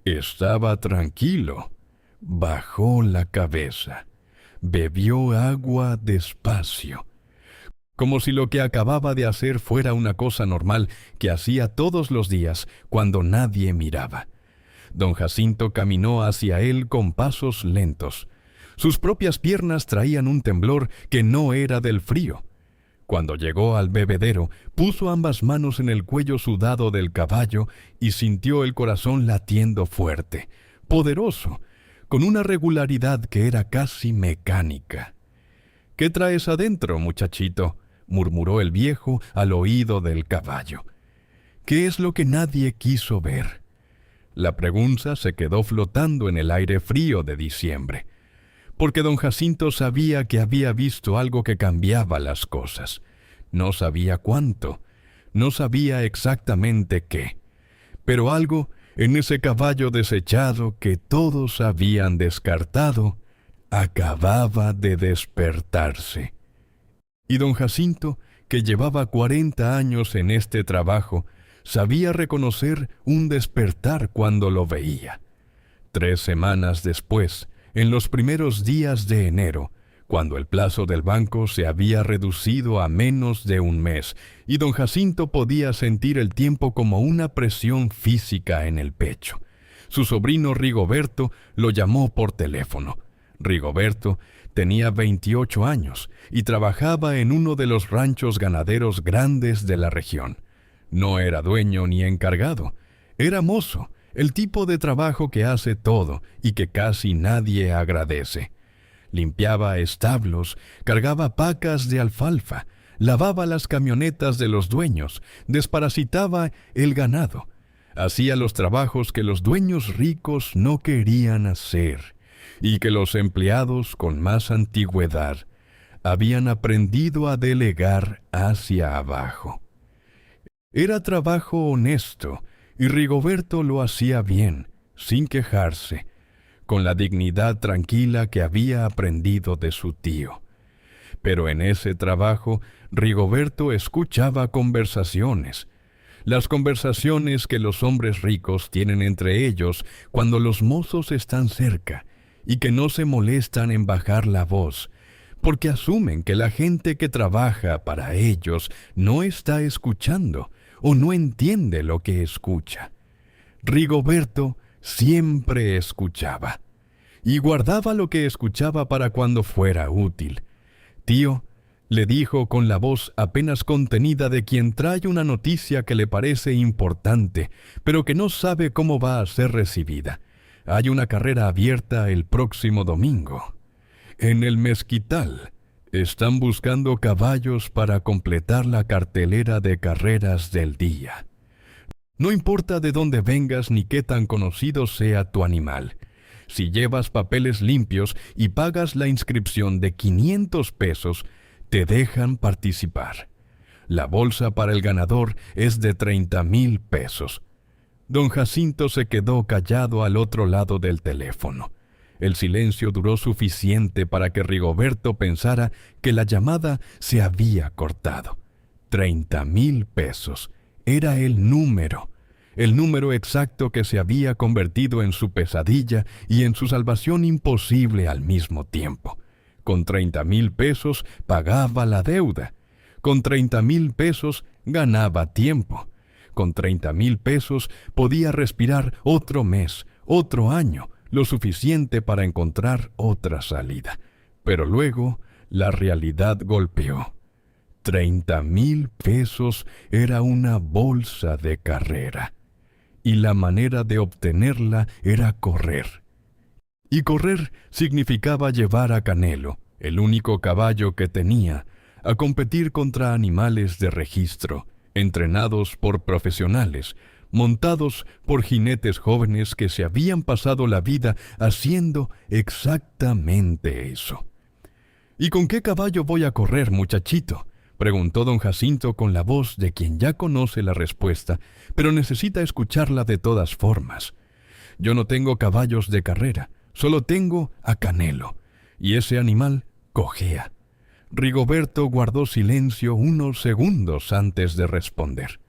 estaba tranquilo. Bajó la cabeza, bebió agua despacio, como si lo que acababa de hacer fuera una cosa normal que hacía todos los días cuando nadie miraba. Don Jacinto caminó hacia él con pasos lentos. Sus propias piernas traían un temblor que no era del frío. Cuando llegó al bebedero, puso ambas manos en el cuello sudado del caballo y sintió el corazón latiendo fuerte, poderoso, con una regularidad que era casi mecánica. «¿Qué traes adentro, muchachito?», murmuró el viejo al oído del caballo. «¿Qué es lo que nadie quiso ver?». La pregunta se quedó flotando en el aire frío de diciembre, porque don Jacinto sabía que había visto algo que cambiaba las cosas. No sabía cuánto, no sabía exactamente qué, pero algo en ese caballo desechado que todos habían descartado, acababa de despertarse. Y don Jacinto, que llevaba 40 años en este trabajo, sabía reconocer un despertar cuando lo veía. 3 semanas después, en los primeros días de enero, cuando el plazo del banco se había reducido a menos de un mes, y don Jacinto podía sentir el tiempo como una presión física en el pecho. Su sobrino Rigoberto lo llamó por teléfono. Rigoberto tenía 28 años y trabajaba en uno de los ranchos ganaderos grandes de la región. No era dueño ni encargado, era mozo, el tipo de trabajo que hace todo y que casi nadie agradece. Limpiaba establos, cargaba pacas de alfalfa, lavaba las camionetas de los dueños, desparasitaba el ganado. Hacía los trabajos que los dueños ricos no querían hacer y que los empleados con más antigüedad habían aprendido a delegar hacia abajo. Era trabajo honesto y Rigoberto lo hacía bien, sin quejarse, con la dignidad tranquila que había aprendido de su tío. Pero en ese trabajo, Rigoberto escuchaba conversaciones, las conversaciones que los hombres ricos tienen entre ellos cuando los mozos están cerca y que no se molestan en bajar la voz, porque asumen que la gente que trabaja para ellos no está escuchando o no entiende lo que escucha. Rigoberto siempre escuchaba y guardaba lo que escuchaba para cuando fuera útil. «Tío», le dijo con la voz apenas contenida de quien trae una noticia que le parece importante, pero que no sabe cómo va a ser recibida. «Hay una carrera abierta el próximo domingo. En el Mezquital están buscando caballos para completar la cartelera de carreras del día. No importa de dónde vengas ni qué tan conocido sea tu animal. Si llevas papeles limpios y pagas la inscripción de 500 pesos, te dejan participar. La bolsa para el ganador es de 30,000 pesos. Don Jacinto se quedó callado al otro lado del teléfono. El silencio duró suficiente para que Rigoberto pensara que la llamada se había cortado. 30,000 pesos. Era el número exacto que se había convertido en su pesadilla y en su salvación imposible al mismo tiempo. Con 30,000 pesos pagaba la deuda. Con 30,000 pesos ganaba tiempo. Con 30,000 pesos podía respirar otro mes, otro año, lo suficiente para encontrar otra salida. Pero luego la realidad golpeó. 30,000 pesos era una bolsa de carrera. Y la manera de obtenerla era correr. Y correr significaba llevar a Canelo, el único caballo que tenía, a competir contra animales de registro, entrenados por profesionales, montados por jinetes jóvenes que se habían pasado la vida haciendo exactamente eso. «¿Y con qué caballo voy a correr, muchachito?», preguntó don Jacinto con la voz de quien ya conoce la respuesta, pero necesita escucharla de todas formas. «Yo no tengo caballos de carrera, solo tengo a Canelo, y ese animal cojea». Rigoberto guardó silencio unos segundos antes de responder.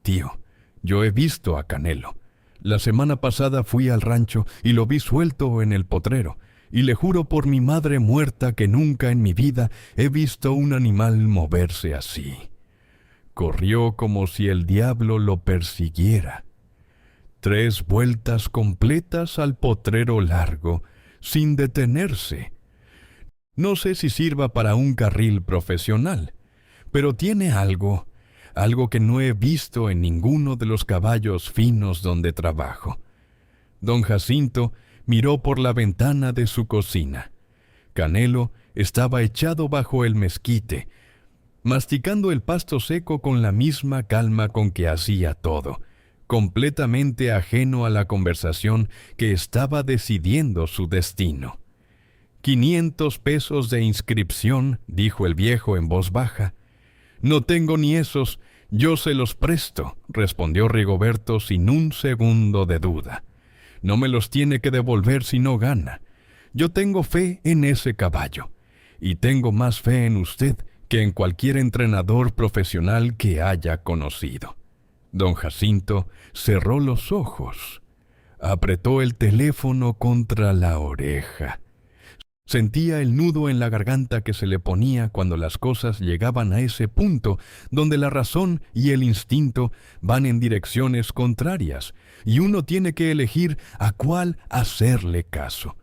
«Tío, yo he visto a Canelo. La semana pasada fui al rancho y lo vi suelto en el potrero, y le juro por mi madre muerta que nunca en mi vida he visto un animal moverse así. Corrió como si el diablo lo persiguiera. 3 vueltas completas al potrero largo, sin detenerse. No sé si sirva para un carril profesional, pero tiene algo que no he visto en ninguno de los caballos finos donde trabajo». Don Jacinto miró por la ventana de su cocina. Canelo estaba echado bajo el mezquite, masticando el pasto seco con la misma calma con que hacía todo, completamente ajeno a la conversación que estaba decidiendo su destino. 500 pesos de inscripción, dijo el viejo en voz baja. «No tengo ni esos, yo se los presto», respondió Rigoberto sin un segundo de duda. «No me los tiene que devolver si no gana. Yo tengo fe en ese caballo, y tengo más fe en usted que en cualquier entrenador profesional que haya conocido». Don Jacinto cerró los ojos, apretó el teléfono contra la oreja. Sentía el nudo en la garganta que se le ponía cuando las cosas llegaban a ese punto donde la razón y el instinto van en direcciones contrarias y uno tiene que elegir a cuál hacerle caso.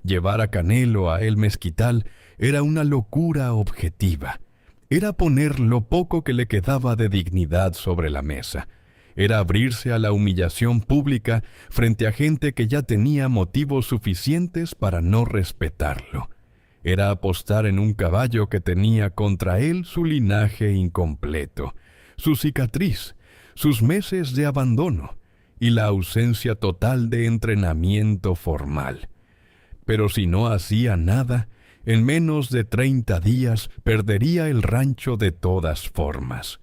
Llevar a Canelo a El Mezquital era una locura objetiva. Era poner lo poco que le quedaba de dignidad sobre la mesa. Era abrirse a la humillación pública frente a gente que ya tenía motivos suficientes para no respetarlo. Era apostar en un caballo que tenía contra él su linaje incompleto, su cicatriz, sus meses de abandono y la ausencia total de entrenamiento formal. Pero si no hacía nada, en menos de 30 días perdería el rancho de todas formas.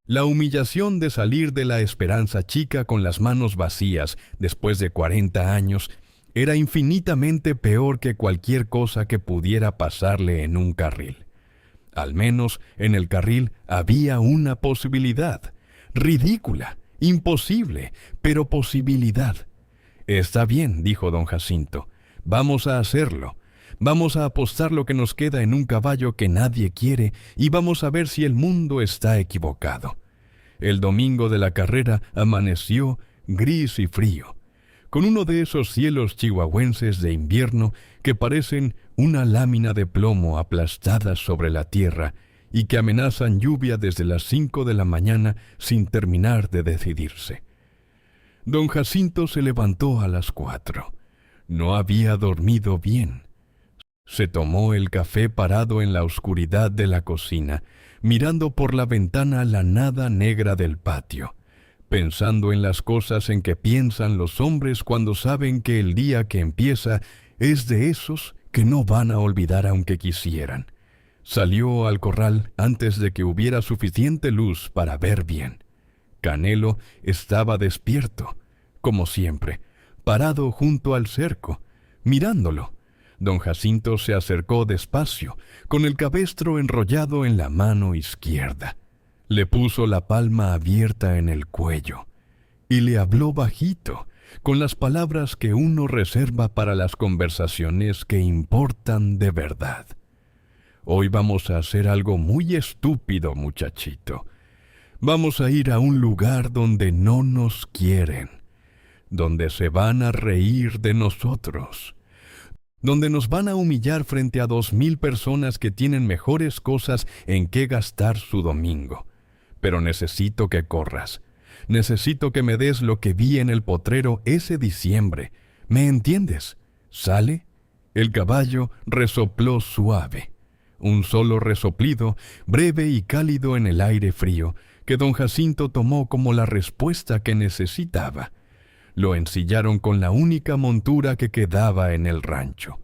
La humillación de salir de la Esperanza Chica con las manos vacías después de 40 años era infinitamente peor que cualquier cosa que pudiera pasarle en un carril. Al menos en el carril había una posibilidad, ridícula, imposible, pero posibilidad. «Está bien», dijo don Jacinto, «vamos a hacerlo. Vamos a apostar lo que nos queda en un caballo que nadie quiere y vamos a ver si el mundo está equivocado». El domingo de la carrera amaneció gris y frío, con uno de esos cielos chihuahuenses de invierno que parecen una lámina de plomo aplastada sobre la tierra y que amenazan lluvia desde las 5 de la mañana sin terminar de decidirse. Don Jacinto se levantó a las 4. No había dormido bien. Se tomó el café parado en la oscuridad de la cocina, mirando por la ventana la nada negra del patio, pensando en las cosas en que piensan los hombres cuando saben que el día que empieza es de esos que no van a olvidar aunque quisieran. Salió al corral antes de que hubiera suficiente luz para ver bien. Canelo estaba despierto, como siempre, parado junto al cerco, mirándolo. Don Jacinto se acercó despacio, con el cabestro enrollado en la mano izquierda. Le puso la palma abierta en el cuello y le habló bajito, con las palabras que uno reserva para las conversaciones que importan de verdad. «Hoy vamos a hacer algo muy estúpido, muchachito. Vamos a ir a un lugar donde no nos quieren, donde se van a reír de nosotros, donde nos van a humillar frente a 2,000 personas que tienen mejores cosas en qué gastar su domingo. Pero necesito que corras. Necesito que me des lo que vi en el potrero ese diciembre. ¿Me entiendes? ¿Sale?» El caballo resopló suave. Un solo resoplido, breve y cálido en el aire frío, que don Jacinto tomó como la respuesta que necesitaba. Lo ensillaron con la única montura que quedaba en el rancho.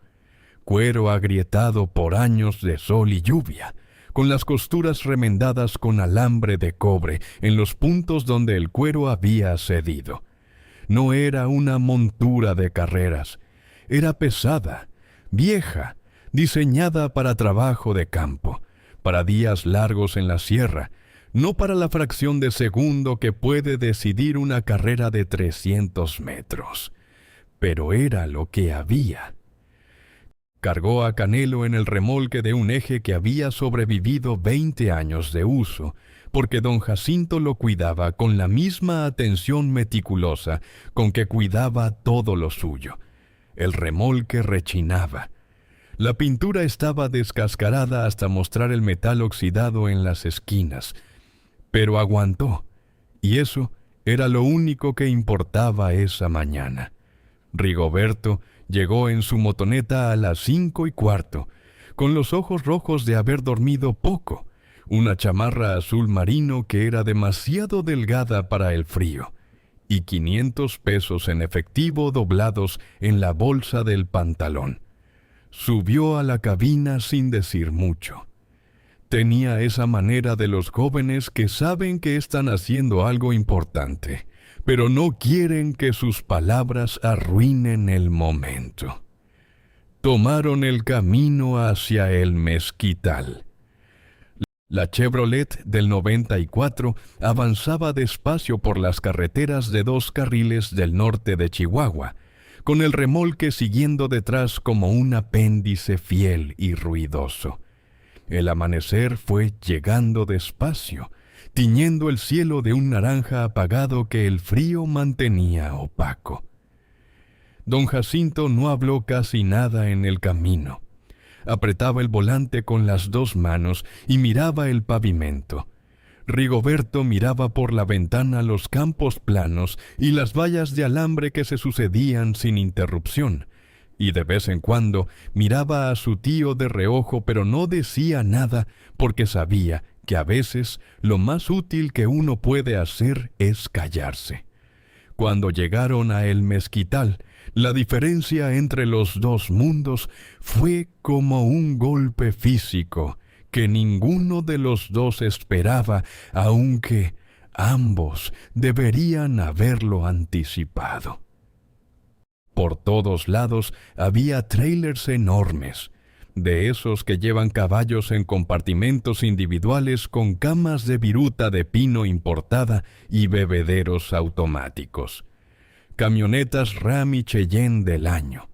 Cuero agrietado por años de sol y lluvia, con las costuras remendadas con alambre de cobre en los puntos donde el cuero había cedido. No era una montura de carreras, era pesada, vieja, diseñada para trabajo de campo, para días largos en la sierra, no para la fracción de segundo que puede decidir una carrera de 300 metros. Pero era lo que había. Cargó a Canelo en el remolque de un eje que había sobrevivido 20 años de uso, porque don Jacinto lo cuidaba con la misma atención meticulosa con que cuidaba todo lo suyo. El remolque rechinaba. La pintura estaba descascarada hasta mostrar el metal oxidado en las esquinas, pero aguantó, y eso era lo único que importaba esa mañana. Rigoberto llegó en su motoneta a las 5:15, con los ojos rojos de haber dormido poco, una chamarra azul marino que era demasiado delgada para el frío, y 500 pesos en efectivo doblados en la bolsa del pantalón. Subió a la cabina sin decir mucho. Tenía esa manera de los jóvenes que saben que están haciendo algo importante, pero no quieren que sus palabras arruinen el momento. Tomaron el camino hacia el mezquital. La Chevrolet del 94 avanzaba despacio por las carreteras de 2 carriles del norte de Chihuahua, con el remolque siguiendo detrás como un apéndice fiel y ruidoso. El amanecer fue llegando despacio, tiñendo el cielo de un naranja apagado que el frío mantenía opaco. Don Jacinto no habló casi nada en el camino. Apretaba el volante con las 2 manos y miraba el pavimento. Rigoberto miraba por la ventana los campos planos y las vallas de alambre que se sucedían sin interrupción, y de vez en cuando miraba a su tío de reojo, pero no decía nada porque sabía que a veces lo más útil que uno puede hacer es callarse. Cuando llegaron a El Mezquital, la diferencia entre los dos mundos fue como un golpe físico que ninguno de los dos esperaba, aunque ambos deberían haberlo anticipado. Por todos lados había trailers enormes, de esos que llevan caballos en compartimentos individuales con camas de viruta de pino importada y bebederos automáticos. Camionetas Ram y Cheyenne del año,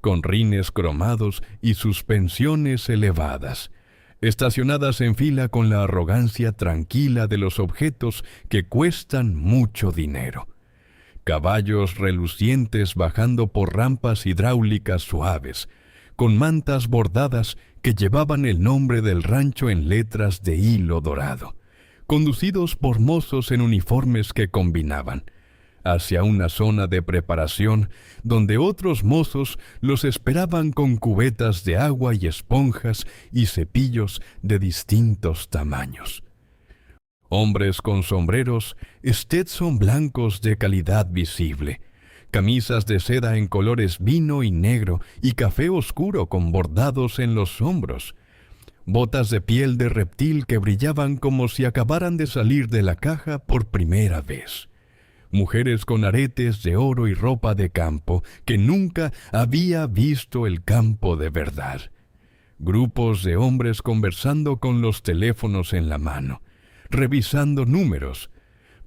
con rines cromados y suspensiones elevadas, estacionadas en fila con la arrogancia tranquila de los objetos que cuestan mucho dinero. Caballos relucientes bajando por rampas hidráulicas suaves, con mantas bordadas que llevaban el nombre del rancho en letras de hilo dorado, conducidos por mozos en uniformes que combinaban, hacia una zona de preparación donde otros mozos los esperaban con cubetas de agua y esponjas y cepillos de distintos tamaños. Hombres con sombreros, Stetson blancos de calidad visible, camisas de seda en colores vino y negro y café oscuro con bordados en los hombros, botas de piel de reptil que brillaban como si acabaran de salir de la caja por primera vez, mujeres con aretes de oro y ropa de campo que nunca había visto el campo de verdad, grupos de hombres conversando con los teléfonos en la mano, revisando números,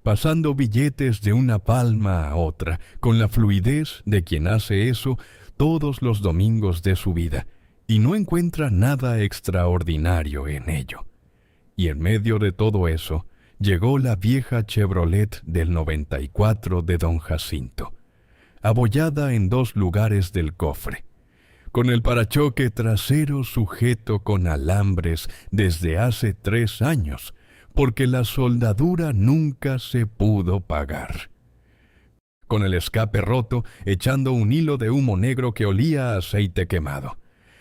pasando billetes de una palma a otra, con la fluidez de quien hace eso todos los domingos de su vida, y no encuentra nada extraordinario en ello. Y en medio de todo eso, llegó la vieja Chevrolet del 94 de don Jacinto, abollada en 2 lugares del cofre, con el parachoque trasero sujeto con alambres desde hace 3 años, porque la soldadura nunca se pudo pagar. Con el escape roto, echando un hilo de humo negro que olía a aceite quemado,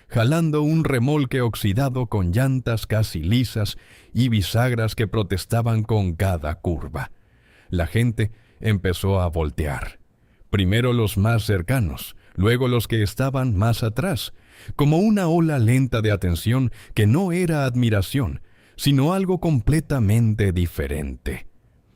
jalando un remolque oxidado con llantas casi lisas y bisagras que protestaban con cada curva. La gente empezó a voltear. Primero los más cercanos, luego los que estaban más atrás, como una ola lenta de atención que no era admiración, sino algo completamente diferente.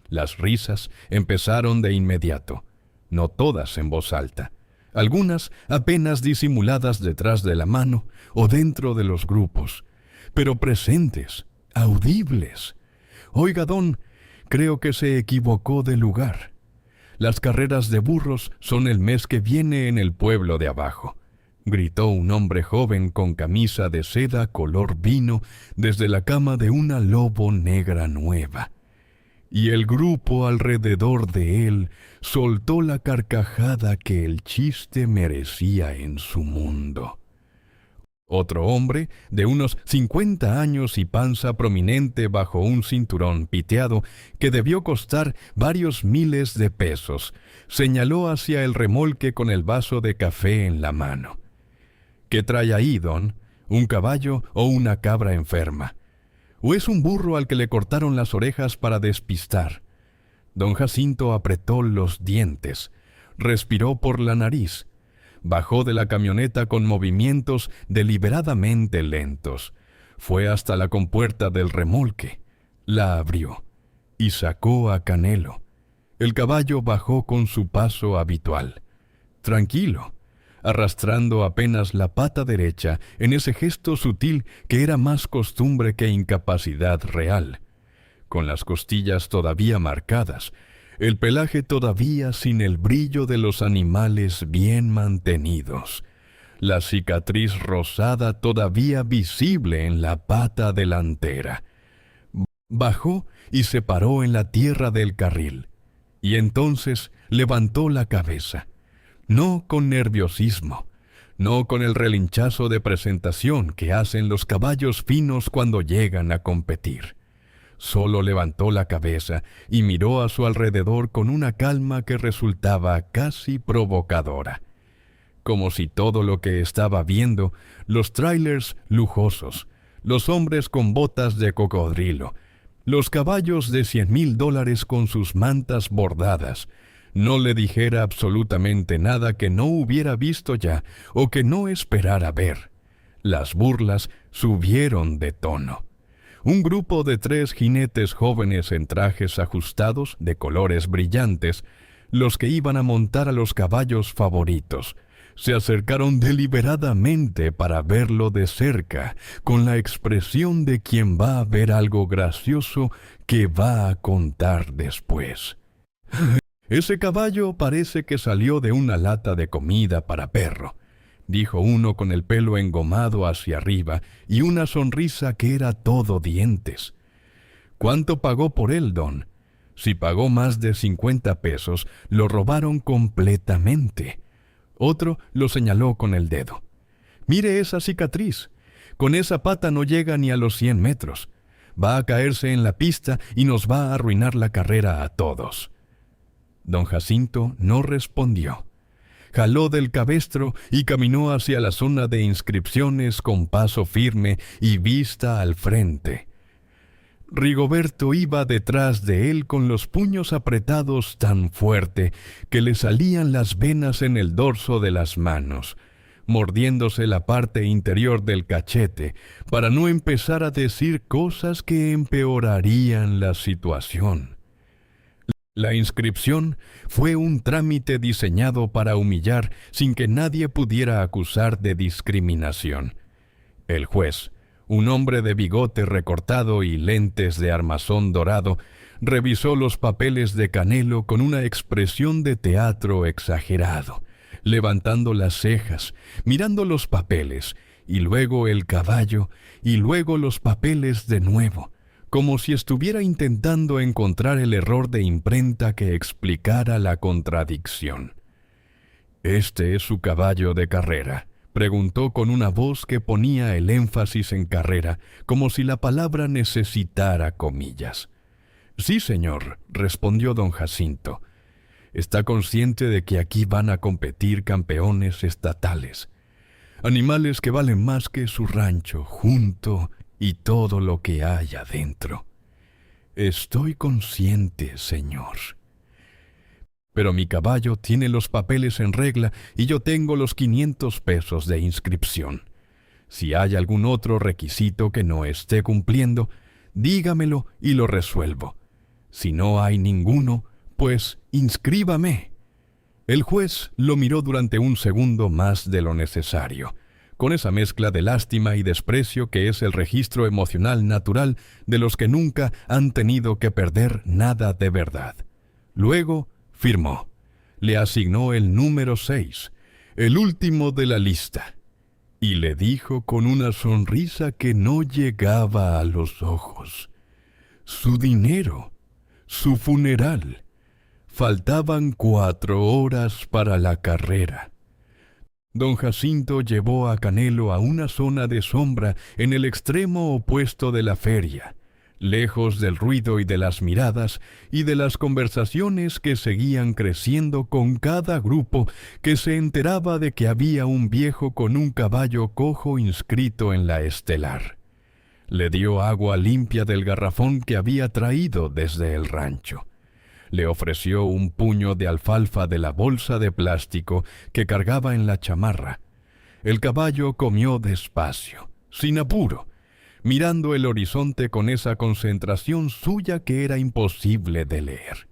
Las risas empezaron de inmediato, no todas en voz alta, algunas apenas disimuladas detrás de la mano o dentro de los grupos, pero presentes, audibles. Oiga, don, creo que se equivocó de lugar. Las carreras de burros son el mes que viene en el pueblo de abajo, gritó un hombre joven con camisa de seda color vino desde la cama de una lobo negra nueva. Y el grupo alrededor de él soltó la carcajada que el chiste merecía en su mundo. Otro hombre, de unos 50 años y panza prominente bajo un cinturón piteado que debió costar varios miles de pesos, señaló hacia el remolque con el vaso de café en la mano. ¿Qué trae ahí, don? ¿Un caballo o una cabra enferma? ¿O es un burro al que le cortaron las orejas para despistar? Don Jacinto apretó los dientes, respiró por la nariz, bajó de la camioneta con movimientos deliberadamente lentos, fue hasta la compuerta del remolque, la abrió y sacó a Canelo. El caballo bajó con su paso habitual, tranquilo, arrastrando apenas la pata derecha en ese gesto sutil que era más costumbre que incapacidad real, con las costillas todavía marcadas, el pelaje todavía sin el brillo de los animales bien mantenidos, la cicatriz rosada todavía visible en la pata delantera. Bajó y se paró en la tierra del carril, y entonces levantó la cabeza, no con nerviosismo, no con el relinchazo de presentación que hacen los caballos finos cuando llegan a competir. Solo levantó la cabeza y miró a su alrededor con una calma que resultaba casi provocadora. como si todo lo que estaba viendo, los trailers lujosos, los hombres con botas de cocodrilo, los caballos de $100,000 con sus mantas bordadas, no le dijera absolutamente nada que no hubiera visto ya o que no esperara ver. Las burlas subieron de tono. Un grupo de 3 jinetes jóvenes en trajes ajustados de colores brillantes, los que iban a montar a los caballos favoritos, se acercaron deliberadamente para verlo de cerca, con la expresión de quien va a ver algo gracioso que va a contar después. «Ese caballo parece que salió de una lata de comida para perro», dijo uno con el pelo engomado hacia arriba y una sonrisa que era todo dientes. «¿Cuánto pagó por él, don?» Si pagó más de 50 pesos, lo robaron completamente. Otro lo señaló con el dedo. «Mire esa cicatriz. Con esa pata no llega ni a los 100 metros. Va a caerse en la pista y nos va a arruinar la carrera a todos». Don Jacinto no respondió. Jaló del cabestro y caminó hacia la zona de inscripciones con paso firme y vista al frente. Rigoberto iba detrás de él con los puños apretados tan fuerte que le salían las venas en el dorso de las manos, mordiéndose la parte interior del cachete para no empezar a decir cosas que empeorarían la situación. La inscripción fue un trámite diseñado para humillar sin que nadie pudiera acusar de discriminación. El juez, un hombre de bigote recortado y lentes de armazón dorado, revisó los papeles de Canelo con una expresión de teatro exagerado, levantando las cejas, mirando los papeles, y luego el caballo, y luego los papeles de nuevo, como si estuviera intentando encontrar el error de imprenta que explicara la contradicción. «¿Este es su caballo de carrera?», preguntó con una voz que ponía el énfasis en carrera, como si la palabra necesitara comillas. «Sí, señor», respondió don Jacinto. «¿Está consciente de que aquí van a competir campeones estatales? Animales que valen más que su rancho, junto y todo lo que hay adentro». «Estoy consciente, señor. Pero mi caballo tiene los papeles en regla y yo tengo los 500 pesos de inscripción. Si hay algún otro requisito que no esté cumpliendo, dígamelo y lo resuelvo. Si no hay ninguno, pues inscríbame». El juez lo miró durante un segundo más de lo necesario, con esa mezcla de lástima y desprecio que es el registro emocional natural de los que nunca han tenido que perder nada de verdad. Luego firmó. Le asignó el número 6, el último de la lista, y le dijo con una sonrisa que no llegaba a los ojos: «Su dinero, su funeral. Faltaban 4 horas para la carrera». Don Jacinto llevó a Canelo a una zona de sombra en el extremo opuesto de la feria, lejos del ruido y de las miradas y de las conversaciones que seguían creciendo con cada grupo que se enteraba de que había un viejo con un caballo cojo inscrito en la estelar. Le dio agua limpia del garrafón que había traído desde el rancho. Le ofreció un puño de alfalfa de la bolsa de plástico que cargaba en la chamarra. El caballo comió despacio, sin apuro, mirando el horizonte con esa concentración suya que era imposible de leer.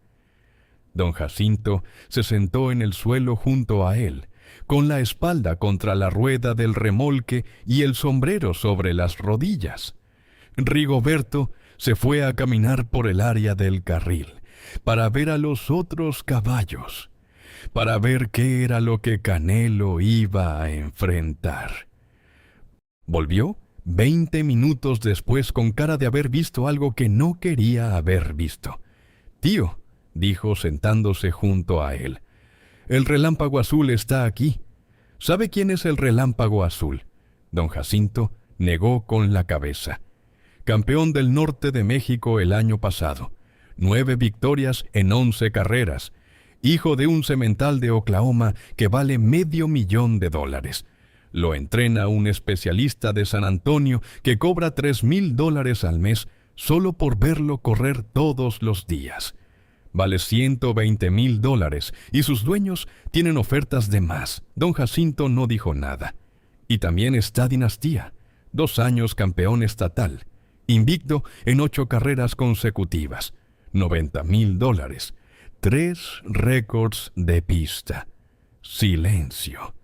Don Jacinto se sentó en el suelo junto a él, con la espalda contra la rueda del remolque y el sombrero sobre las rodillas. Rigoberto se fue a caminar por el área del carril, para ver a los otros caballos, para ver qué era lo que Canelo iba a enfrentar. Volvió 20 minutos después con cara de haber visto algo que no quería haber visto. «Tío», dijo sentándose junto a él, «el relámpago azul está aquí». «¿Sabe quién es el relámpago azul?». Don Jacinto negó con la cabeza. «Campeón del norte de México el año pasado. 9 victorias en 11 carreras, hijo de un semental de Oklahoma que vale $500,000. Lo entrena un especialista de San Antonio que cobra $3,000 al mes solo por verlo correr todos los días. Vale $120,000 y sus dueños tienen ofertas de más. Don Jacinto no dijo nada. Y también está Dinastía, 2 años campeón estatal, invicto en 8 carreras consecutivas, $90,000, 3 récords de pista. Silencio.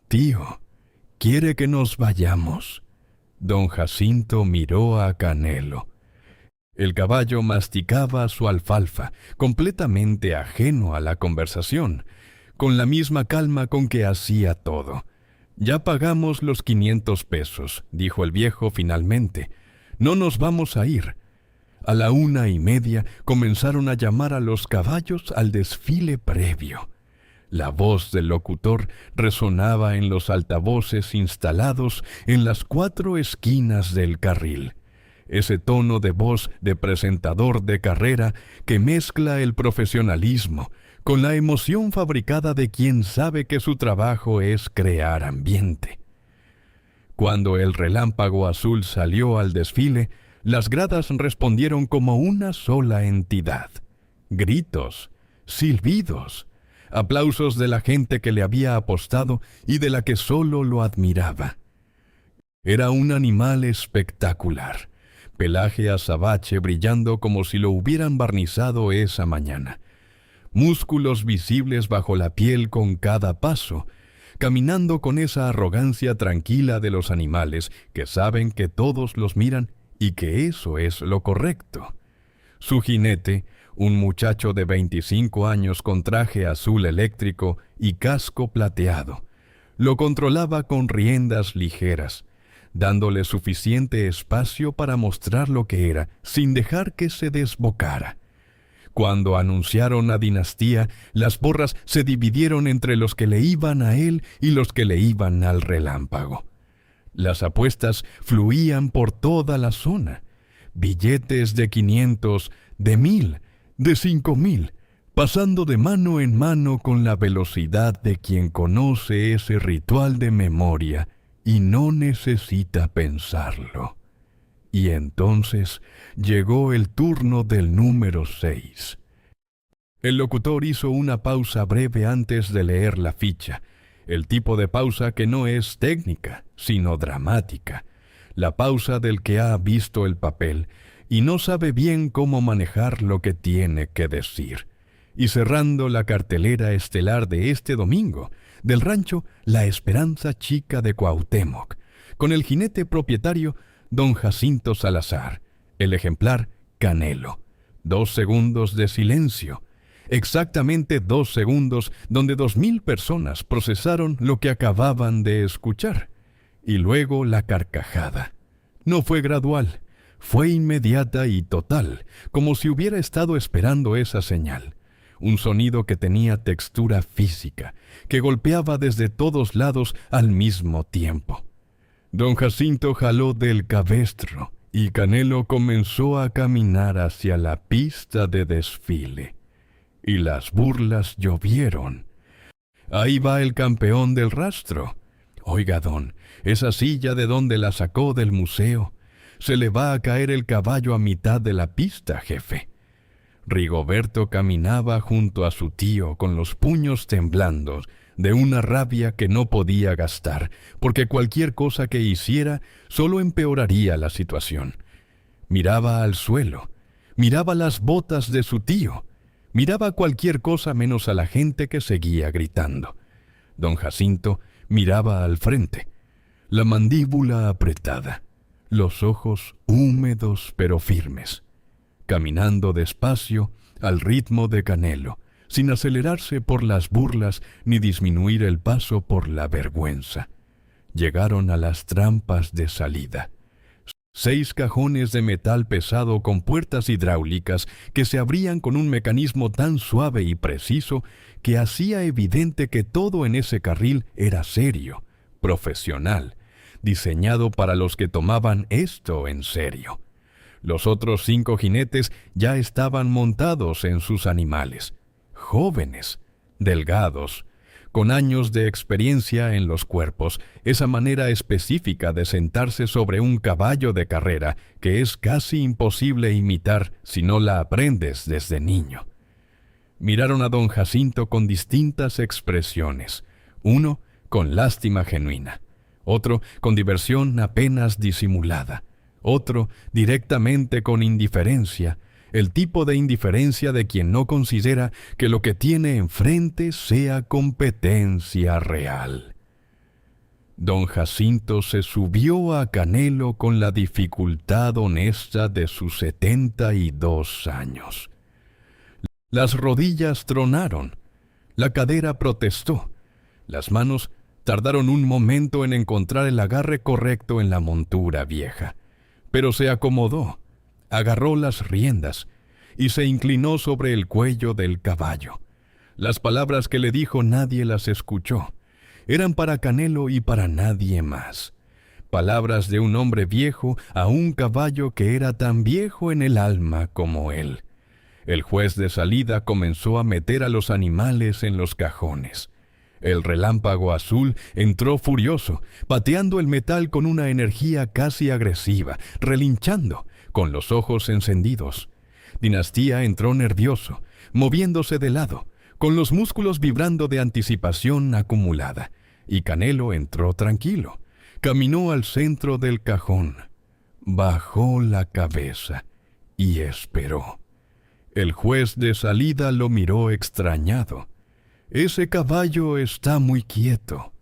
Tío, ¿quiere que nos vayamos? Don Jacinto miró a Canelo. El caballo masticaba su alfalfa, completamente ajeno a la conversación, con la misma calma con que hacía todo. «Ya pagamos los $500», dijo el viejo finalmente. «No nos vamos a ir». A la 1:30 comenzaron a llamar a los caballos al desfile previo. La voz del locutor resonaba en los altavoces instalados en las 4 esquinas del carril. Ese tono de voz de presentador de carrera que mezcla el profesionalismo con la emoción fabricada de quien sabe que su trabajo es crear ambiente. Cuando el relámpago azul salió al desfile, las gradas respondieron como una sola entidad. Gritos, silbidos, aplausos de la gente que le había apostado y de la que solo lo admiraba. Era un animal espectacular, pelaje azabache brillando como si lo hubieran barnizado esa mañana. Músculos visibles bajo la piel con cada paso, caminando con esa arrogancia tranquila de los animales que saben que todos los miran y que eso es lo correcto. Su jinete, un muchacho de 25 años con traje azul eléctrico y casco plateado, lo controlaba con riendas ligeras, dándole suficiente espacio para mostrar lo que era, sin dejar que se desbocara. Cuando anunciaron a Dinastía, las porras se dividieron entre los que le iban a él y los que le iban al relámpago. Las apuestas fluían por toda la zona. Billetes de 500, de 1,000, de 5,000, pasando de mano en mano con la velocidad de quien conoce ese ritual de memoria y no necesita pensarlo. Y entonces llegó el turno del número 6. El locutor hizo una pausa breve antes de leer la ficha, el tipo de pausa que no es técnica, sino dramática, la pausa del que ha visto el papel y no sabe bien cómo manejar lo que tiene que decir. Y cerrando la cartelera estelar de este domingo, del rancho La Esperanza Chica de Cuauhtémoc, con el jinete propietario Don Jacinto Salazar, el ejemplar Canelo. 2 segundos de silencio, exactamente 2 segundos donde 2,000 personas procesaron lo que acababan de escuchar. Y luego la carcajada. No fue gradual, fue inmediata y total, como si hubiera estado esperando esa señal. Un sonido que tenía textura física, que golpeaba desde todos lados al mismo tiempo. Don Jacinto jaló del cabestro y Canelo comenzó a caminar hacia la pista de desfile. Y las burlas llovieron. Ahí va el campeón del rastro. Oiga, don, esa silla de donde la sacó del museo. Se le va a caer el caballo a mitad de la pista, jefe. Rigoberto caminaba junto a su tío con los puños temblando, de una rabia que no podía gastar, porque cualquier cosa que hiciera solo empeoraría la situación. Miraba al suelo, miraba las botas de su tío, miraba cualquier cosa menos a la gente que seguía gritando. Don Jacinto miraba al frente, la mandíbula apretada, los ojos húmedos pero firmes, caminando despacio al ritmo de Canelo, sin acelerarse por las burlas ni disminuir el paso por la vergüenza. Llegaron a las trampas de salida. 6 cajones de metal pesado con puertas hidráulicas que se abrían con un mecanismo tan suave y preciso que hacía evidente que todo en ese carril era serio, profesional, diseñado para los que tomaban esto en serio. Los otros 5 jinetes ya estaban montados en sus animales. jóvenes, delgados, con años de experiencia en los cuerpos, esa manera específica de sentarse sobre un caballo de carrera que es casi imposible imitar si no la aprendes desde niño. Miraron a don Jacinto con distintas expresiones, uno con lástima genuina, otro con diversión apenas disimulada, otro directamente con indiferencia, el tipo de indiferencia de quien no considera que lo que tiene enfrente sea competencia real. Don Jacinto se subió a Canelo con la dificultad honesta de sus 72 años. Las rodillas tronaron, la cadera protestó, las manos tardaron un momento en encontrar el agarre correcto en la montura vieja, pero se acomodó, agarró las riendas y se inclinó sobre el cuello del caballo. Las palabras que le dijo nadie las escuchó. Eran para Canelo y para nadie más. Palabras de un hombre viejo a un caballo que era tan viejo en el alma como él. El juez de salida comenzó a meter a los animales en los cajones. El relámpago azul entró furioso, pateando el metal con una energía casi agresiva, relinchando, con los ojos encendidos. Dinastía entró nervioso, moviéndose de lado, con los músculos vibrando de anticipación acumulada, y Canelo entró tranquilo. Caminó al centro del cajón, bajó la cabeza y esperó. El juez de salida lo miró extrañado. «Ese caballo está muy quieto».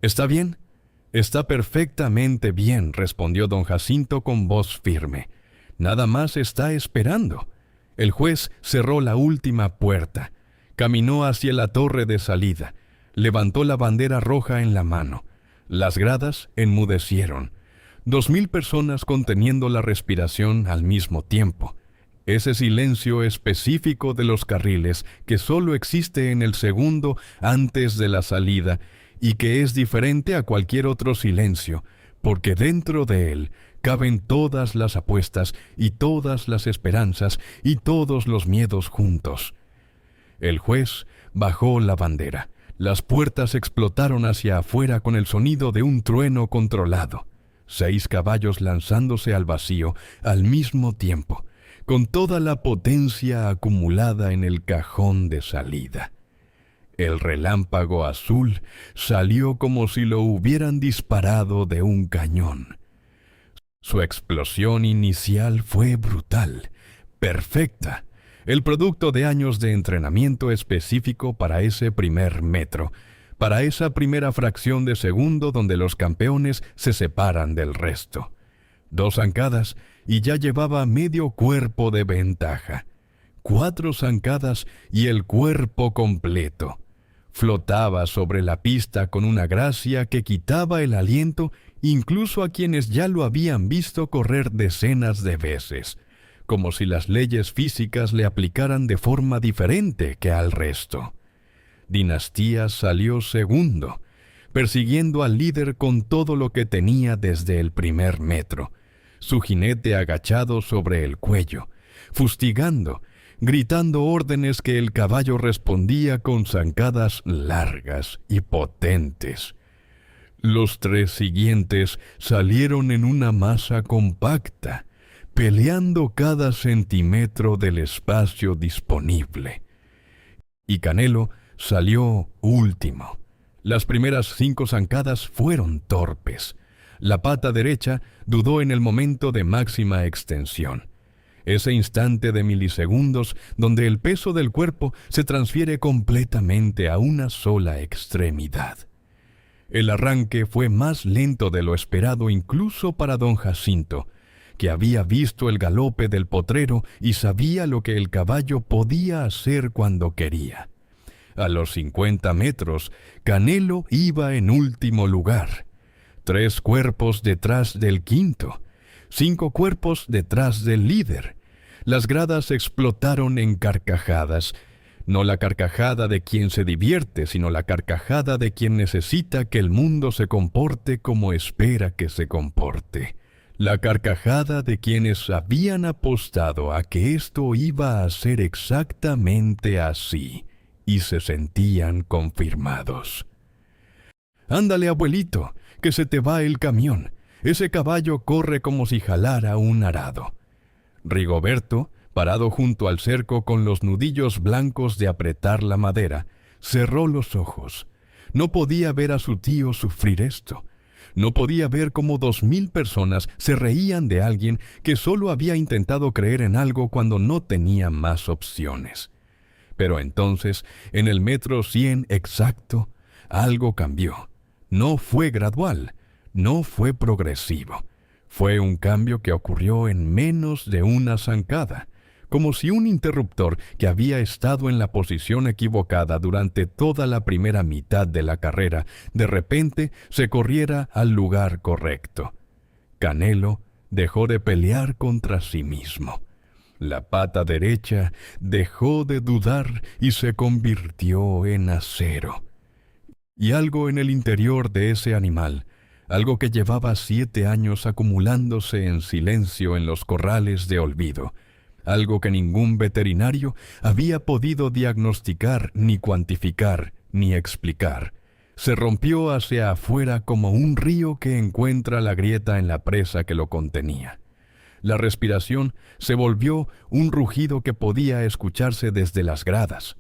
«¿Está bien?» «Está perfectamente bien», respondió don Jacinto con voz firme. «Nada más está esperando». El juez cerró la última puerta, caminó hacia la torre de salida, levantó la bandera roja en la mano. Las gradas enmudecieron. 2000 personas conteniendo la respiración al mismo tiempo. Ese silencio específico de los carriles que solo existe en el segundo antes de la salida y que es diferente a cualquier otro silencio, porque dentro de él caben todas las apuestas y todas las esperanzas y todos los miedos juntos. El juez bajó la bandera. Las puertas explotaron hacia afuera con el sonido de un trueno controlado. 6 caballos lanzándose al vacío al mismo tiempo, con toda la potencia acumulada en el cajón de salida. El relámpago azul salió como si lo hubieran disparado de un cañón. Su explosión inicial fue brutal, perfecta, el producto de años de entrenamiento específico para ese primer metro, para esa primera fracción de segundo donde los campeones se separan del resto. 2 zancadas y ya llevaba medio cuerpo de ventaja. 4 zancadas y el cuerpo completo. Flotaba sobre la pista con una gracia que quitaba el aliento incluso a quienes ya lo habían visto correr decenas de veces, como si las leyes físicas le aplicaran de forma diferente que al resto. Dinastía salió segundo, persiguiendo al líder con todo lo que tenía desde el primer metro, su jinete agachado sobre el cuello, fustigando, gritando órdenes que el caballo respondía con zancadas largas y potentes. Los 3 siguientes salieron en una masa compacta, peleando cada centímetro del espacio disponible. Y Canelo salió último. Las primeras 5 zancadas fueron torpes. La pata derecha dudó en el momento de máxima extensión. Ese instante de milisegundos donde el peso del cuerpo se transfiere completamente a una sola extremidad. El arranque fue más lento de lo esperado incluso para don Jacinto, que había visto el galope del potrero y sabía lo que el caballo podía hacer cuando quería. A los 50 metros, Canelo iba en último lugar. 3 cuerpos detrás del quinto, 5 cuerpos detrás del líder. Las gradas explotaron en carcajadas. No la carcajada de quien se divierte, sino la carcajada de quien necesita que el mundo se comporte como espera que se comporte. La carcajada de quienes habían apostado a que esto iba a ser exactamente así. y se sentían confirmados. «Ándale, abuelito, que se te va el camión. Ese caballo corre como si jalara un arado». Rigoberto, parado junto al cerco con los nudillos blancos de apretar la madera, cerró los ojos. No podía ver a su tío sufrir esto. No podía ver cómo 2000 personas se reían de alguien que solo había intentado creer en algo cuando no tenía más opciones. Pero entonces, en el metro 100 exacto, algo cambió. No fue gradual, no fue progresivo. Fue un cambio que ocurrió en menos de una zancada, como si un interruptor que había estado en la posición equivocada durante toda la primera mitad de la carrera, de repente se corriera al lugar correcto. Canelo dejó de pelear contra sí mismo. La pata derecha dejó de dudar y se convirtió en acero. Y algo en el interior de ese animal, algo que llevaba 7 años acumulándose en silencio en los corrales de olvido, algo que ningún veterinario había podido diagnosticar, ni cuantificar, ni explicar, se rompió hacia afuera como un río que encuentra la grieta en la presa que lo contenía. La respiración se volvió un rugido que podía escucharse desde las gradas.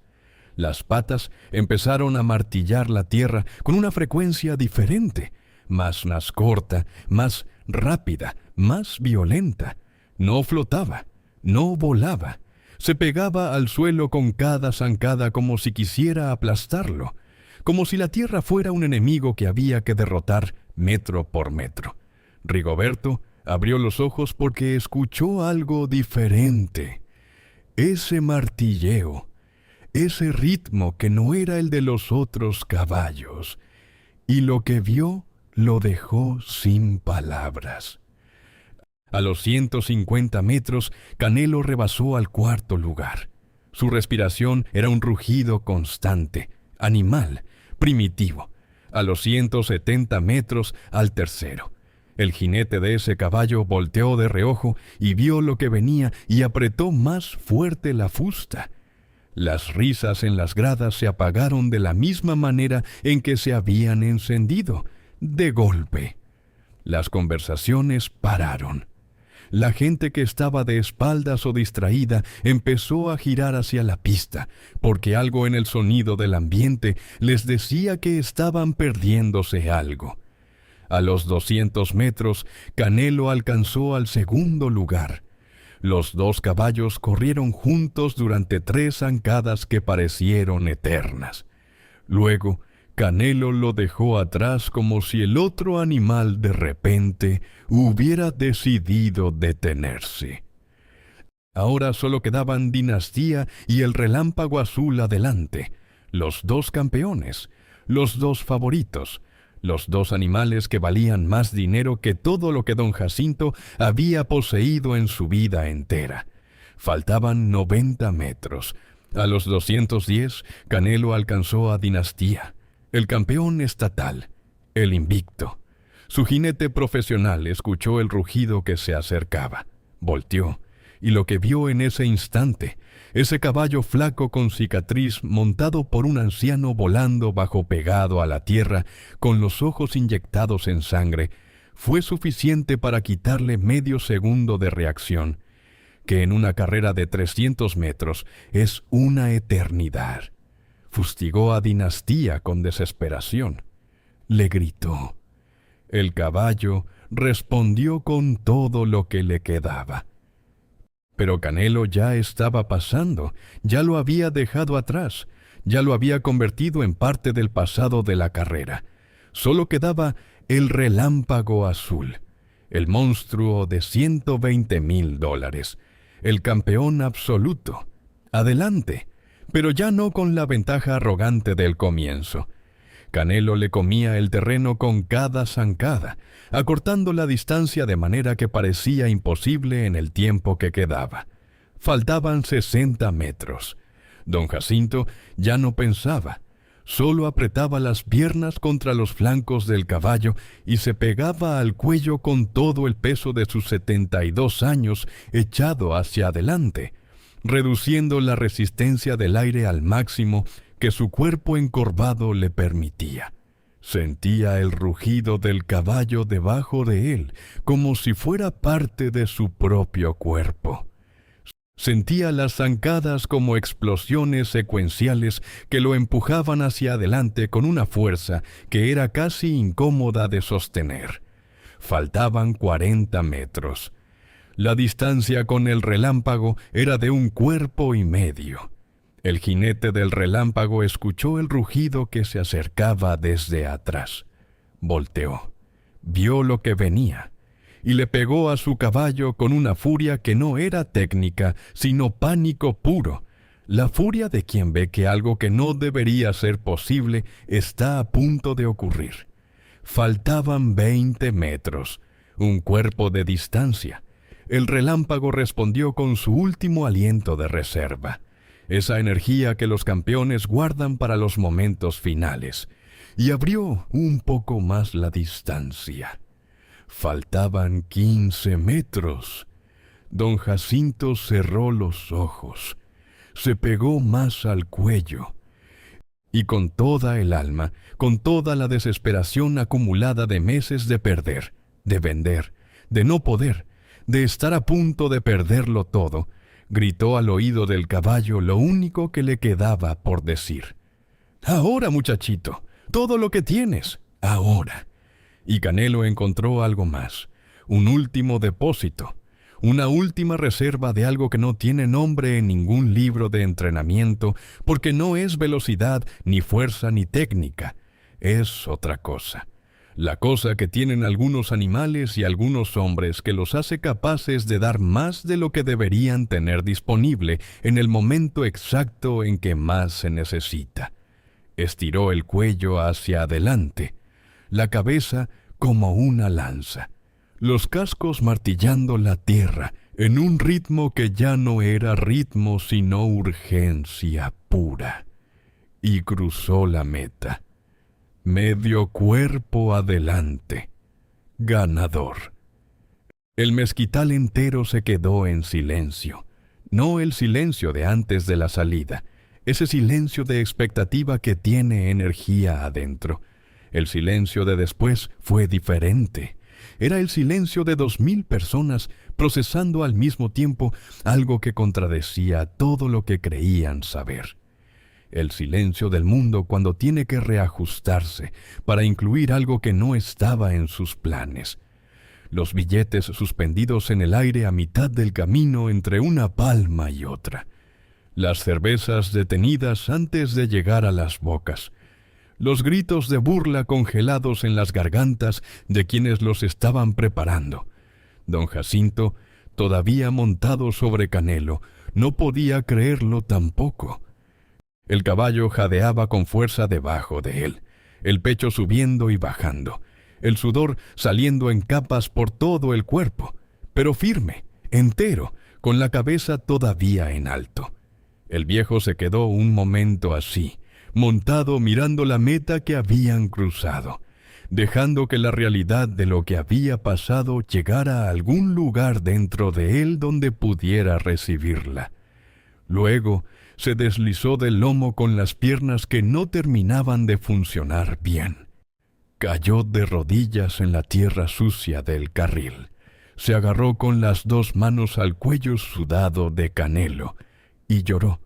Las patas empezaron a martillar la tierra con una frecuencia diferente, más corta, más rápida, más violenta. No flotaba, no volaba. Se pegaba al suelo con cada zancada como si quisiera aplastarlo, como si la tierra fuera un enemigo que había que derrotar metro por metro. Rigoberto abrió los ojos porque escuchó algo diferente. Ese martilleo, ese ritmo que no era el de los otros caballos, y lo que vio lo dejó sin palabras. A los 150 metros, Canelo rebasó al 4.º lugar. Su respiración era un rugido constante, animal, primitivo. A los 170 metros, al 3.º. El jinete de ese caballo volteó de reojo y vio lo que venía y apretó más fuerte la fusta. Las risas en las gradas se apagaron de la misma manera en que se habían encendido, de golpe. Las conversaciones pararon. La gente que estaba de espaldas o distraída empezó a girar hacia la pista, porque algo en el sonido del ambiente les decía que estaban perdiéndose algo. A los 200 metros, Canelo alcanzó al 2.º lugar. Los 2 caballos corrieron juntos durante 3 zancadas que parecieron eternas. Luego, Canelo lo dejó atrás como si el otro animal de repente hubiera decidido detenerse. Ahora solo quedaban Dinastía y el Relámpago Azul adelante, los 2 campeones, los 2 favoritos, los 2 animales que valían más dinero que todo lo que don Jacinto había poseído en su vida entera. Faltaban 90 metros. A los 210, Canelo alcanzó a Dinastía, el campeón estatal, el invicto. Su jinete profesional escuchó el rugido que se acercaba, volteó, y lo que vio en ese instante, ese caballo flaco con cicatriz montado por un anciano volando bajo pegado a la tierra, con los ojos inyectados en sangre, fue suficiente para quitarle medio segundo de reacción, que en una carrera de 300 metros es una eternidad. Fustigó a Dinastía con desesperación. Le gritó. El caballo respondió con todo lo que le quedaba. Pero Canelo ya estaba pasando, ya lo había dejado atrás, ya lo había convertido en parte del pasado de la carrera. Solo quedaba el Relámpago Azul, el monstruo de $120,000, el campeón absoluto. Adelante, pero ya no con la ventaja arrogante del comienzo. Canelo le comía el terreno con cada zancada, acortando la distancia de manera que parecía imposible en el tiempo que quedaba. Faltaban 60 metros. Don Jacinto ya no pensaba, solo apretaba las piernas contra los flancos del caballo y se pegaba al cuello con todo el peso de sus 72 años echado hacia adelante, reduciendo la resistencia del aire al máximo que su cuerpo encorvado le permitía. Sentía el rugido del caballo debajo de él, como si fuera parte de su propio cuerpo. Sentía las zancadas como explosiones secuenciales que lo empujaban hacia adelante con una fuerza que era casi incómoda de sostener. Faltaban 40 metros. La distancia con el relámpago era de 1,5 cuerpos. El jinete del relámpago escuchó el rugido que se acercaba desde atrás. Volteó, vio lo que venía, y le pegó a su caballo con una furia que no era técnica, sino pánico puro, la furia de quien ve que algo que no debería ser posible está a punto de ocurrir. Faltaban 20 metros, 1 cuerpo de distancia. El relámpago respondió con su último aliento de reserva, esa energía que los campeones guardan para los momentos finales, y abrió un poco más la distancia. Faltaban 15 metros. Don Jacinto cerró los ojos, se pegó más al cuello, y con toda el alma, con toda la desesperación acumulada de meses de perder, de vender, de no poder, de estar a punto de perderlo todo, gritó al oído del caballo lo único que le quedaba por decir. «Ahora, muchachito, todo lo que tienes, ahora». Y Canelo encontró algo más, un último depósito, una última reserva de algo que no tiene nombre en ningún libro de entrenamiento, porque no es velocidad, ni fuerza, ni técnica, es otra cosa. La cosa que tienen algunos animales y algunos hombres que los hace capaces de dar más de lo que deberían tener disponible en el momento exacto en que más se necesita. Estiró el cuello hacia adelante, la cabeza como una lanza, los cascos martillando la tierra en un ritmo que ya no era ritmo sino urgencia pura, y cruzó la meta. Medio cuerpo adelante. Ganador. El mezquital entero se quedó en silencio. No el silencio de antes de la salida, ese silencio de expectativa que tiene energía adentro. El silencio de después fue diferente. Era el silencio de 2000 personas procesando al mismo tiempo algo que contradecía todo lo que creían saber. El silencio del mundo cuando tiene que reajustarse para incluir algo que no estaba en sus planes. Los billetes suspendidos en el aire a mitad del camino entre una palma y otra. Las cervezas detenidas antes de llegar a las bocas. Los gritos de burla congelados en las gargantas de quienes los estaban preparando. Don Jacinto, todavía montado sobre Canelo, no podía creerlo tampoco. El caballo jadeaba con fuerza debajo de él, el pecho subiendo y bajando, el sudor saliendo en capas por todo el cuerpo, pero firme, entero, con la cabeza todavía en alto. El viejo se quedó un momento así, montado mirando la meta que habían cruzado, dejando que la realidad de lo que había pasado llegara a algún lugar dentro de él donde pudiera recibirla. Luego se deslizó del lomo con las piernas que no terminaban de funcionar bien. Cayó de rodillas en la tierra sucia del carril. Se agarró con las 2 manos al cuello sudado de Canelo y lloró,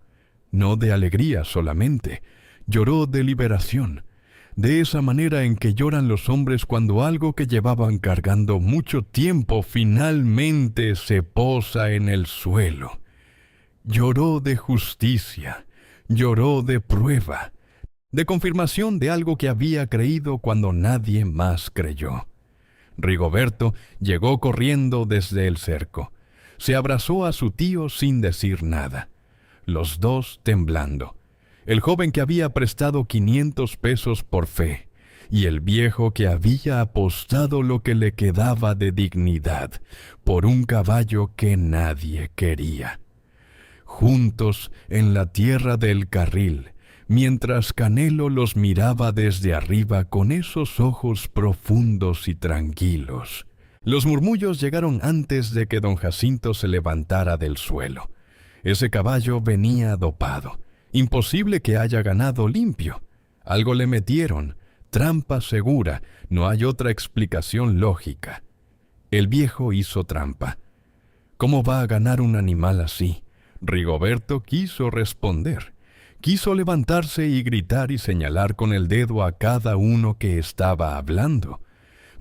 no de alegría solamente, lloró de liberación, de esa manera en que lloran los hombres cuando algo que llevaban cargando mucho tiempo finalmente se posa en el suelo. Lloró de justicia, lloró de prueba, de confirmación de algo que había creído cuando nadie más creyó. Rigoberto llegó corriendo desde el cerco. Se abrazó a su tío sin decir nada, los dos temblando. El joven que había prestado 500 pesos por fe, y el viejo que había apostado lo que le quedaba de dignidad por un caballo que nadie quería. Juntos en la tierra del carril, mientras Canelo los miraba desde arriba con esos ojos profundos y tranquilos. Los murmullos llegaron antes de que don Jacinto se levantara del suelo. Ese caballo venía dopado, Imposible que haya ganado limpio. Algo le metieron. Trampa segura. No hay otra explicación lógica. El viejo hizo trampa. ¿Cómo va a ganar un animal así? Rigoberto quiso responder. Quiso levantarse y gritar y señalar con el dedo a cada uno que estaba hablando.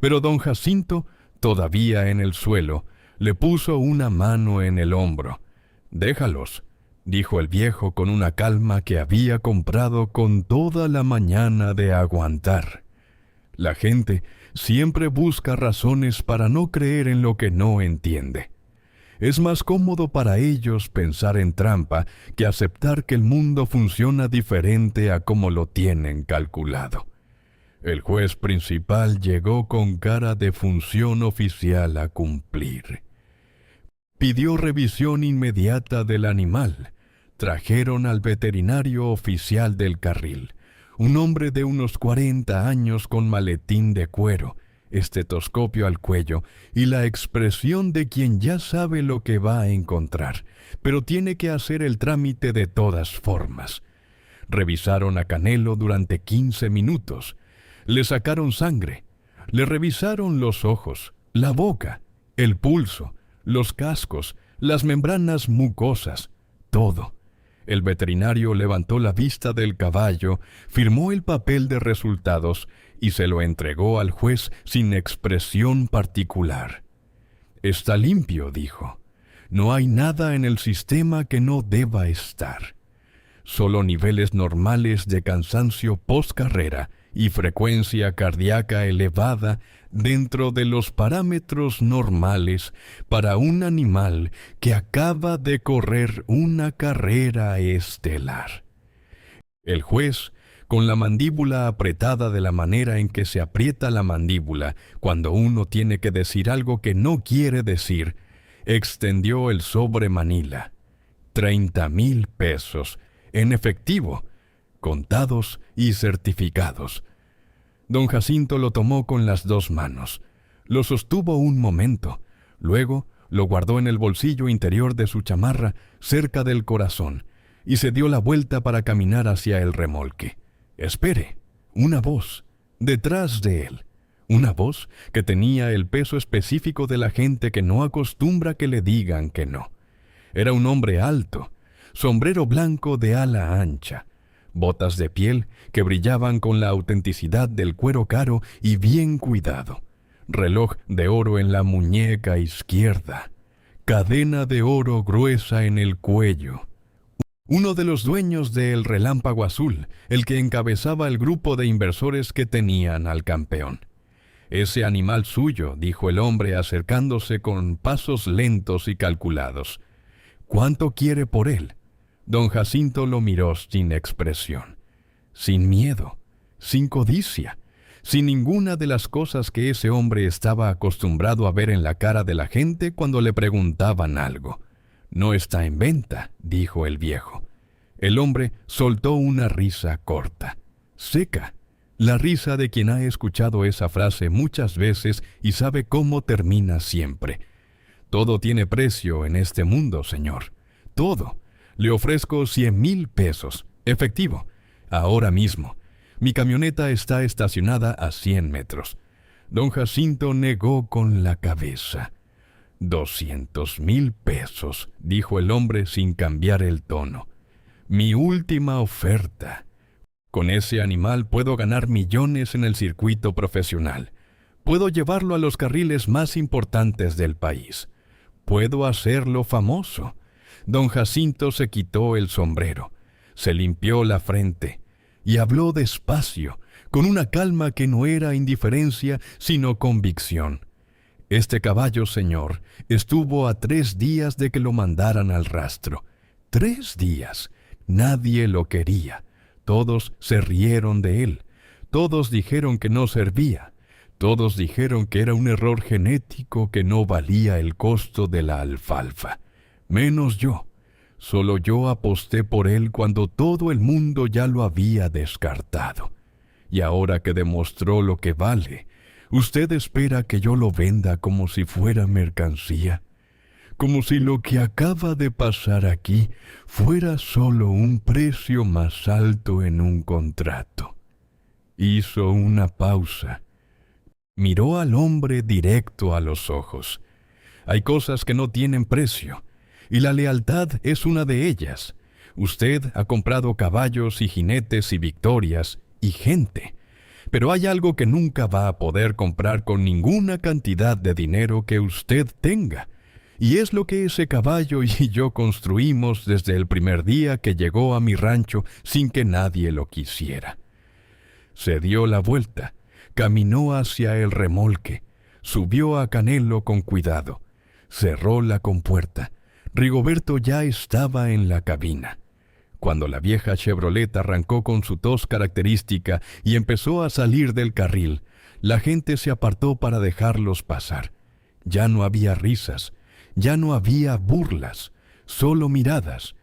Pero don Jacinto, todavía en el suelo, le puso una mano en el hombro. «Déjalos», dijo el viejo con una calma que había comprado con toda la mañana de aguantar. La gente siempre busca razones para no creer en lo que no entiende. Es más cómodo para ellos pensar en trampa que aceptar que el mundo funciona diferente a como lo tienen calculado. El juez principal llegó con cara de función oficial a cumplir. Pidió revisión inmediata del animal. Trajeron al veterinario oficial del carril, un hombre de unos 40 años con maletín de cuero, estetoscopio al cuello y la expresión de quien ya sabe lo que va a encontrar, pero tiene que hacer el trámite de todas formas. Revisaron a Canelo durante 15 minutos. Le sacaron sangre. Le revisaron los ojos, la boca, el pulso, los cascos, las membranas mucosas, todo. El veterinario levantó la vista del caballo, firmó el papel de resultados y se lo entregó al juez sin expresión particular. «Está limpio», dijo. «No hay nada en el sistema que no deba estar. Solo niveles normales de cansancio postcarrera y frecuencia cardíaca elevada dentro de los parámetros normales para un animal que acaba de correr una carrera estelar». El juez, con la mandíbula apretada de la manera en que se aprieta la mandíbula cuando uno tiene que decir algo que no quiere decir, extendió el sobre Manila. 30,000 pesos, en efectivo, contados y certificados. Don Jacinto lo tomó con las 2 manos. Lo sostuvo un momento. Luego lo guardó en el bolsillo interior de su chamarra, cerca del corazón, y se dio la vuelta para caminar hacia el remolque. «Espere», una voz, detrás de él. Una voz que tenía el peso específico de la gente que no acostumbra que le digan que no. Era un hombre alto, sombrero blanco de ala ancha, botas de piel que brillaban con la autenticidad del cuero caro y bien cuidado, reloj de oro en la muñeca izquierda, cadena de oro gruesa en el cuello. Uno de los dueños de El Relámpago Azul, el que encabezaba el grupo de inversores que tenían al campeón. «Ese animal suyo», dijo el hombre acercándose con pasos lentos y calculados. «¿Cuánto quiere por él?» Don Jacinto lo miró sin expresión, sin miedo, sin codicia, sin ninguna de las cosas que ese hombre estaba acostumbrado a ver en la cara de la gente cuando le preguntaban algo. «No está en venta», dijo el viejo. El hombre soltó una risa corta, seca, la risa de quien ha escuchado esa frase muchas veces y sabe cómo termina siempre. «Todo tiene precio en este mundo, señor. Todo. Le ofrezco 100,000 pesos, efectivo, ahora mismo. Mi camioneta está estacionada a 100 metros. Don Jacinto negó con la cabeza. 200,000 pesos, dijo el hombre sin cambiar el tono. Mi última oferta. Con ese animal puedo ganar millones en el circuito profesional. Puedo llevarlo a los carriles más importantes del país. Puedo hacerlo famoso. Don Jacinto se quitó el sombrero, se limpió la frente y habló despacio, con una calma que no era indiferencia, sino convicción. Este caballo, señor, estuvo a 3 días de que lo mandaran al rastro. 3 días. Nadie lo quería. Todos se rieron de él. Todos dijeron que no servía. Todos dijeron que era un error genético que no valía el costo de la alfalfa. Menos yo. Solo yo aposté por él cuando todo el mundo ya lo había descartado. Y ahora que demostró lo que vale, ¿usted espera que yo lo venda como si fuera mercancía? como si lo que acaba de pasar aquí fuera solo un precio más alto en un contrato. Hizo una pausa. Miró al hombre directo a los ojos. Hay cosas que no tienen precio, y la lealtad es una de ellas. Usted ha comprado caballos y jinetes y victorias y gente, pero hay algo que nunca va a poder comprar con ninguna cantidad de dinero que usted tenga, y es lo que ese caballo y yo construimos desde el primer día que llegó a mi rancho sin que nadie lo quisiera. Se dio la vuelta, caminó hacia el remolque, subió a Canelo con cuidado, cerró la compuerta. Rigoberto ya estaba en la cabina. Cuando la vieja Chevrolet arrancó con su tos característica y empezó a salir del carril, la gente se apartó para dejarlos pasar. Ya no había risas, ya no había burlas, solo miradas.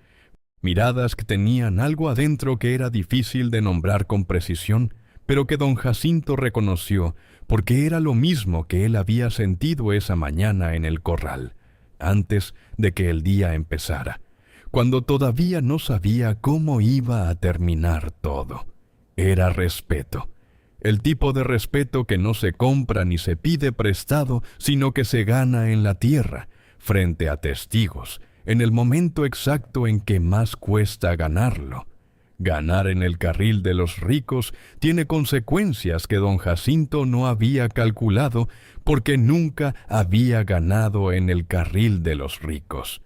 Miradas que tenían algo adentro que era difícil de nombrar con precisión, pero que don Jacinto reconoció porque era lo mismo que él había sentido esa mañana en el corral, antes de que el día empezara, cuando todavía no sabía cómo iba a terminar todo. Era respeto. El tipo de respeto que no se compra ni se pide prestado, sino que se gana en la tierra, frente a testigos, en el momento exacto en que más cuesta ganarlo. Ganar en el carril de los ricos tiene consecuencias que don Jacinto no había calculado porque nunca había ganado en el carril de los ricos.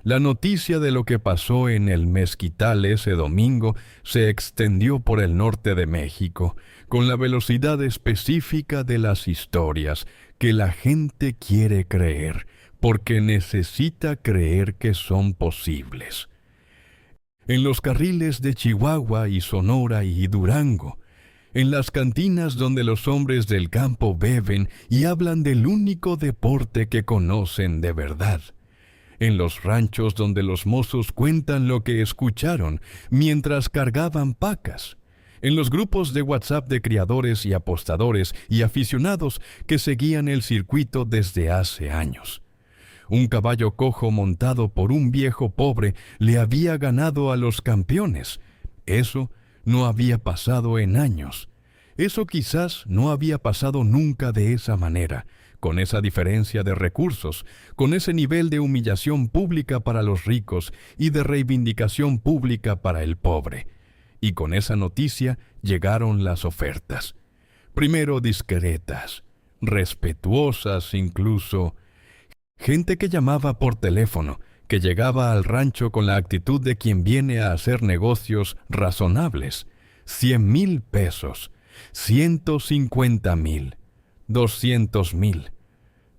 La noticia de lo que pasó en el mezquital ese domingo se extendió por el norte de México, con la velocidad específica de las historias que la gente quiere creer, porque necesita creer que son posibles. En los carriles de Chihuahua y Sonora y Durango, en las cantinas donde los hombres del campo beben y hablan del único deporte que conocen de verdad, en los ranchos donde los mozos cuentan lo que escucharon mientras cargaban pacas, en los grupos de WhatsApp de criadores y apostadores y aficionados que seguían el circuito desde hace años. Un caballo cojo montado por un viejo pobre le había ganado a los campeones. Eso no había pasado en años. Eso quizás no había pasado nunca de esa manera, con esa diferencia de recursos, con ese nivel de humillación pública para los ricos y de reivindicación pública para el pobre. Y con esa noticia llegaron las ofertas. Primero discretas, respetuosas incluso. Gente que llamaba por teléfono, que llegaba al rancho con la actitud de quien viene a hacer negocios razonables. 100,000 pesos, 150,000, 200,000.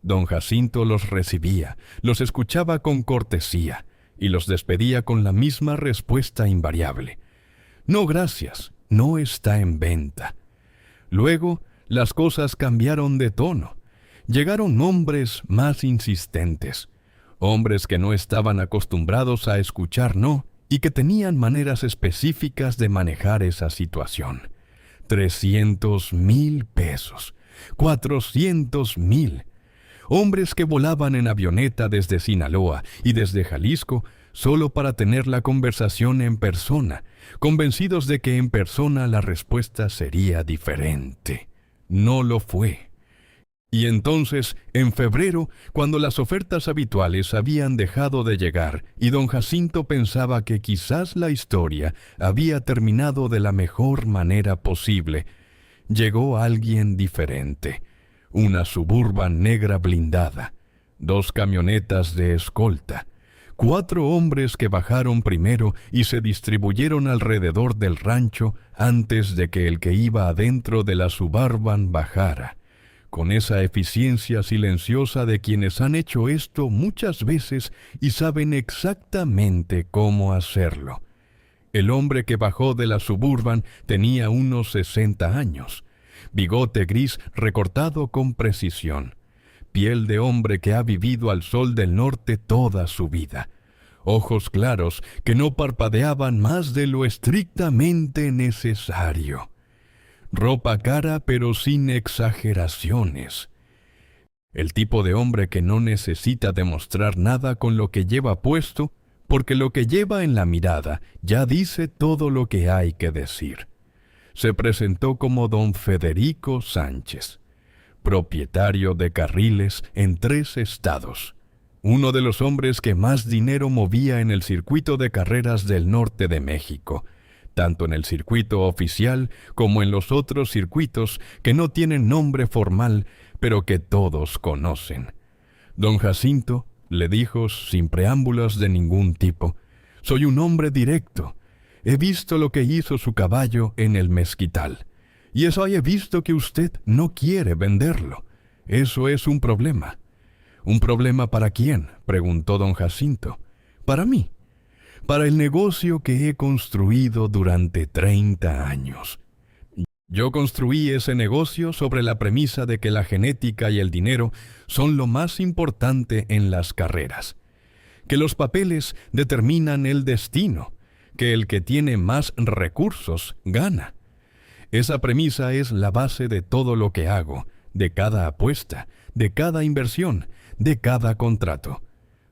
Don Jacinto los recibía, los escuchaba con cortesía y los despedía con la misma respuesta invariable. No, gracias, no está en venta. Luego, las cosas cambiaron de tono. Llegaron hombres más insistentes, hombres que no estaban acostumbrados a escuchar no y que tenían maneras específicas de manejar esa situación. 300,000 pesos, 400,000. Hombres que volaban en avioneta desde Sinaloa y desde Jalisco solo para tener la conversación en persona, convencidos de que en persona la respuesta sería diferente. No lo fue. Y entonces, en febrero, cuando las ofertas habituales habían dejado de llegar y don Jacinto pensaba que quizás la historia había terminado de la mejor manera posible, llegó alguien diferente. Una Suburban negra blindada, 2 camionetas de escolta, 4 hombres que bajaron primero y se distribuyeron alrededor del rancho antes de que el que iba adentro de la Suburban bajara, con esa eficiencia silenciosa de quienes han hecho esto muchas veces y saben exactamente cómo hacerlo. El hombre que bajó de la Suburban tenía unos 60 años, bigote gris recortado con precisión, piel de hombre que ha vivido al sol del norte toda su vida, ojos claros que no parpadeaban más de lo estrictamente necesario. Ropa cara pero sin exageraciones. El tipo de hombre que no necesita demostrar nada con lo que lleva puesto, porque lo que lleva en la mirada ya dice todo lo que hay que decir. Se presentó como don Federico Sánchez, propietario de carriles en 3 estados, uno de los hombres que más dinero movía en el circuito de carreras del norte de México, tanto en el circuito oficial como en los otros circuitos que no tienen nombre formal, pero que todos conocen. Don Jacinto le dijo sin preámbulos de ningún tipo: «Soy un hombre directo. He visto lo que hizo su caballo en el Mezquital. Y eso he visto que usted no quiere venderlo. Eso es un problema». «¿Un problema para quién?», preguntó don Jacinto. «Para mí. Para el negocio que he construido durante 30 años. Yo construí ese negocio sobre la premisa de que la genética y el dinero son lo más importante en las carreras, que los papeles determinan el destino, que el que tiene más recursos gana. Esa premisa es la base de todo lo que hago, de cada apuesta, de cada inversión, de cada contrato».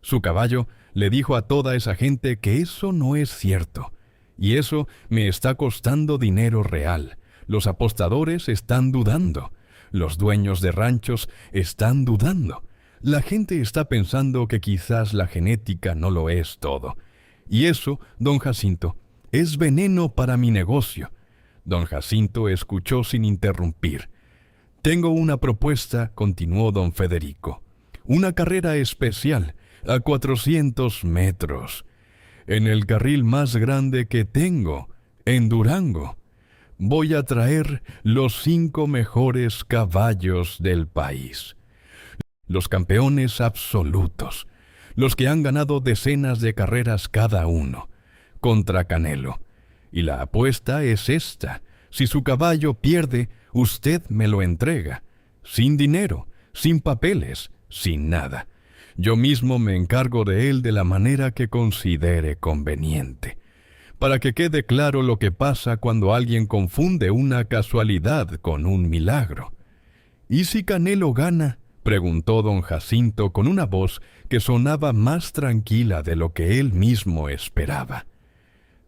Su caballo le dijo a toda esa gente que eso no es cierto, y eso me está costando dinero real. Los apostadores están dudando, los dueños de ranchos están dudando. La gente está pensando que quizás la genética no lo es todo. Y eso, don Jacinto, es veneno para mi negocio. Don Jacinto escuchó sin interrumpir. «Tengo una propuesta», continuó don Federico. «Una carrera especial, a 400 metros, en el carril más grande que tengo, en Durango. Voy a traer los 5 mejores caballos del país, los campeones absolutos, los que han ganado decenas de carreras cada uno, contra Canelo. Y la apuesta es esta: si su caballo pierde, usted me lo entrega, sin dinero, sin papeles, sin nada. Yo mismo me encargo de él de la manera que considere conveniente, para que quede claro lo que pasa cuando alguien confunde una casualidad con un milagro». «¿Y si Canelo gana?», preguntó don Jacinto con una voz que sonaba más tranquila de lo que él mismo esperaba.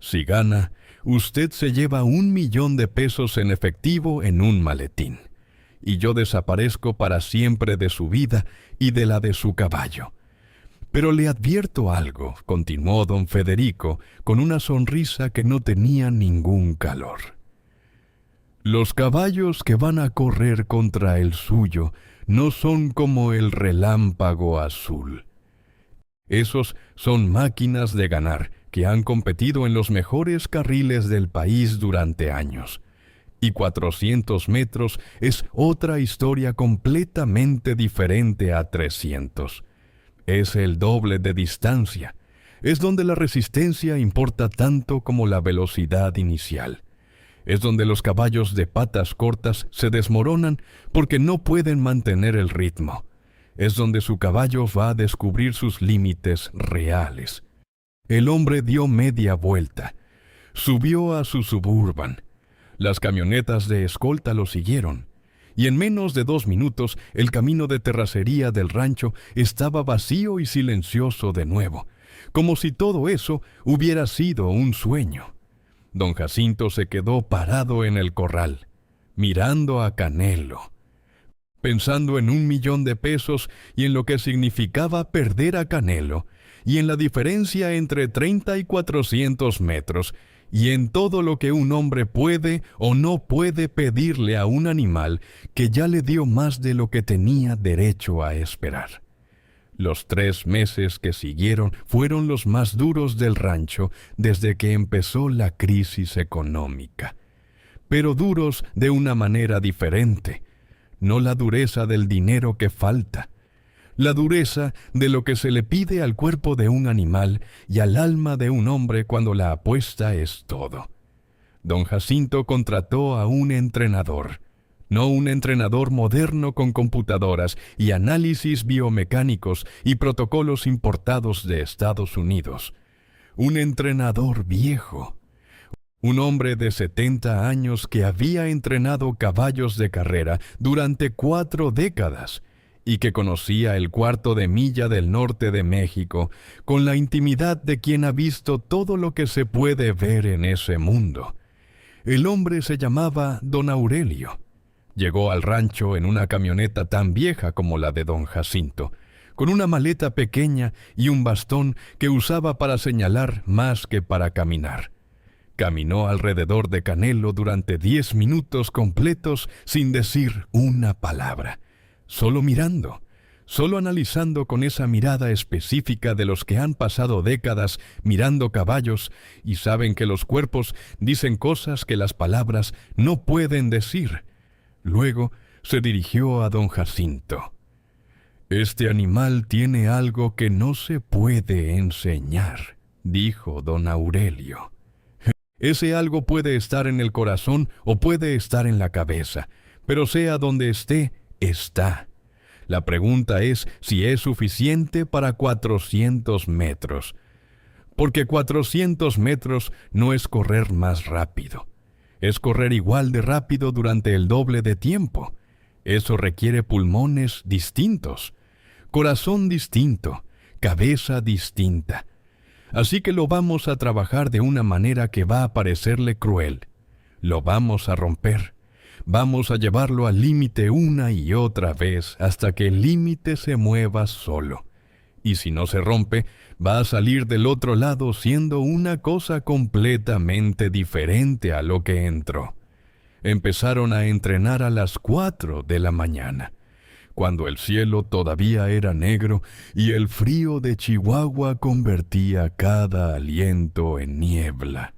«Si gana, usted se lleva 1,000,000 de pesos en efectivo en un maletín, y yo desaparezco para siempre de su vida y de la de su caballo. Pero le advierto algo», continuó don Federico con una sonrisa que no tenía ningún calor. «Los caballos que van a correr contra el suyo no son como el relámpago azul. Esos son máquinas de ganar que han competido en los mejores carriles del país durante años. Y 400 metros es otra historia completamente diferente a 300. Es el doble de distancia. Es donde la resistencia importa tanto como la velocidad inicial. Es donde los caballos de patas cortas se desmoronan porque no pueden mantener el ritmo. Es donde su caballo va a descubrir sus límites reales. El hombre dio media vuelta. Subió a su Suburban. Las camionetas de escolta lo siguieron, y en menos de 2 minutos el camino de terracería del rancho estaba vacío y silencioso de nuevo, como si todo eso hubiera sido un sueño. Don Jacinto se quedó parado en el corral, mirando a Canelo, pensando en 1,000,000 de pesos y en lo que significaba perder a Canelo, y en la diferencia entre 30 y 400 metros, y en todo lo que un hombre puede o no puede pedirle a un animal que ya le dio más de lo que tenía derecho a esperar. Los 3 meses que siguieron fueron los más duros del rancho desde que empezó la crisis económica, pero duros de una manera diferente, no la dureza del dinero que falta, la dureza de lo que se le pide al cuerpo de un animal y al alma de un hombre cuando la apuesta es todo. Don Jacinto contrató a un entrenador, no un entrenador moderno con computadoras y análisis biomecánicos y protocolos importados de Estados Unidos, un entrenador viejo, un hombre de 70 años que había entrenado caballos de carrera durante 4 décadas y que conocía el cuarto de milla del norte de México con la intimidad de quien ha visto todo lo que se puede ver en ese mundo. El hombre se llamaba don Aurelio. Llegó al rancho en una camioneta tan vieja como la de don Jacinto, con una maleta pequeña y un bastón que usaba para señalar más que para caminar. Caminó alrededor de Canelo durante 10 minutos completos sin decir una palabra, solo mirando, solo analizando con esa mirada específica de los que han pasado décadas mirando caballos y saben que los cuerpos dicen cosas que las palabras no pueden decir. Luego se dirigió a don Jacinto. «Este animal tiene algo que no se puede enseñar», dijo don Aurelio. «Ese algo puede estar en el corazón o puede estar en la cabeza, pero sea donde esté, está. La pregunta es si es suficiente para 400 metros. Porque 400 metros no es correr más rápido. Es correr igual de rápido durante el doble de tiempo. Eso requiere pulmones distintos, corazón distinto, cabeza distinta. Así que lo vamos a trabajar de una manera que va a parecerle cruel. Lo vamos a romper. Vamos a llevarlo al límite una y otra vez hasta que el límite se mueva solo. Y si no se rompe, va a salir del otro lado siendo una cosa completamente diferente a lo que entró. Empezaron a entrenar a las 4 de la mañana, cuando el cielo todavía era negro y el frío de Chihuahua convertía cada aliento en niebla.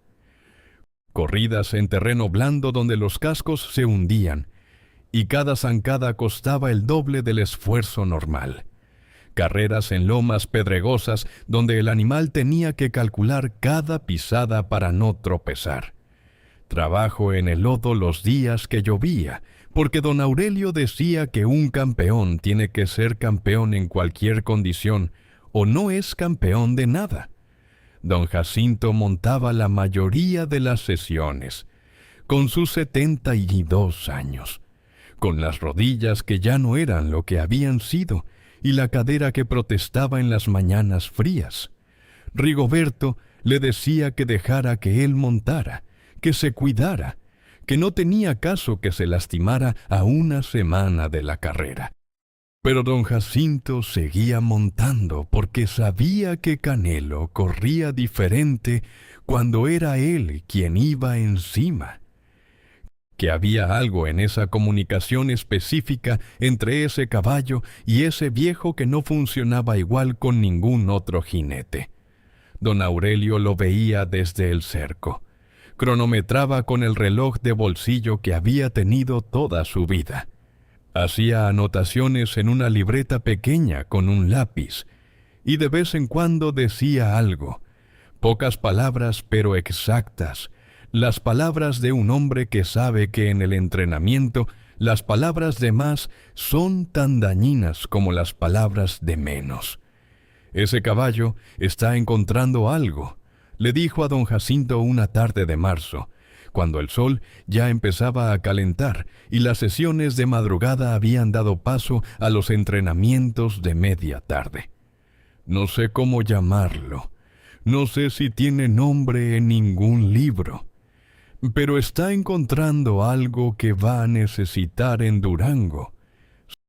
Corridas en terreno blando donde los cascos se hundían, y cada zancada costaba el doble del esfuerzo normal. Carreras en lomas pedregosas donde el animal tenía que calcular cada pisada para no tropezar. Trabajo en el lodo los días que llovía, porque don Aurelio decía que un campeón tiene que ser campeón en cualquier condición, o no es campeón de nada. Don Jacinto montaba la mayoría de las sesiones, con sus 72 años, con las rodillas que ya no eran lo que habían sido, y la cadera que protestaba en las mañanas frías. Rigoberto le decía que dejara que él montara, que se cuidara, que no tenía caso que se lastimara a una semana de la carrera. Pero don Jacinto seguía montando porque sabía que Canelo corría diferente cuando era él quien iba encima. Que había algo en esa comunicación específica entre ese caballo y ese viejo que no funcionaba igual con ningún otro jinete. Don Aurelio lo veía desde el cerco. Cronometraba con el reloj de bolsillo que había tenido toda su vida. Hacía anotaciones en una libreta pequeña con un lápiz, y de vez en cuando decía algo. Pocas palabras, pero exactas. Las palabras de un hombre que sabe que en el entrenamiento las palabras de más son tan dañinas como las palabras de menos. Ese caballo está encontrando algo, le dijo a don Jacinto una tarde de marzo, cuando el sol ya empezaba a calentar y las sesiones de madrugada habían dado paso a los entrenamientos de media tarde. No sé cómo llamarlo, no sé si tiene nombre en ningún libro, pero está encontrando algo que va a necesitar en Durango.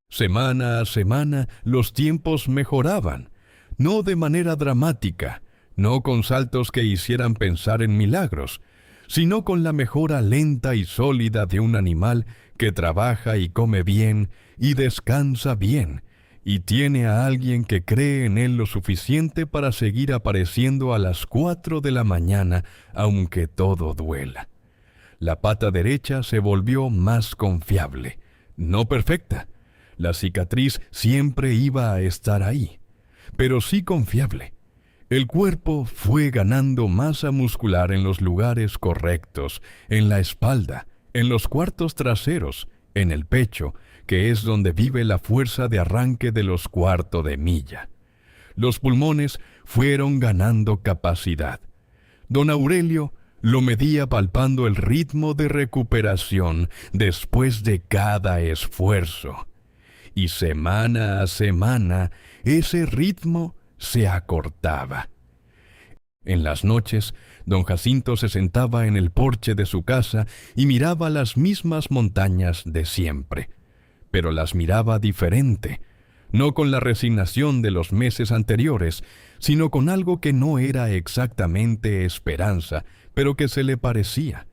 Semana a semana los tiempos mejoraban, no de manera dramática, no con saltos que hicieran pensar en milagros, sino con la mejora lenta y sólida de un animal que trabaja y come bien y descansa bien, y tiene a alguien que cree en él lo suficiente para seguir apareciendo a las 4 de la mañana, aunque todo duela. La pata derecha se volvió más confiable, no perfecta. La cicatriz siempre iba a estar ahí, pero sí confiable. El cuerpo fue ganando masa muscular en los lugares correctos, en la espalda, en los cuartos traseros, en el pecho, que es donde vive la fuerza de arranque de los cuartos de milla. Los pulmones fueron ganando capacidad. Don Aurelio lo medía palpando el ritmo de recuperación después de cada esfuerzo. y semana a semana ese ritmo se acortaba. En las noches, don Jacinto se sentaba en el porche de su casa y miraba las mismas montañas de siempre, pero las miraba diferente, no con la resignación de los meses anteriores, sino con algo que no era exactamente esperanza, pero que se le parecía.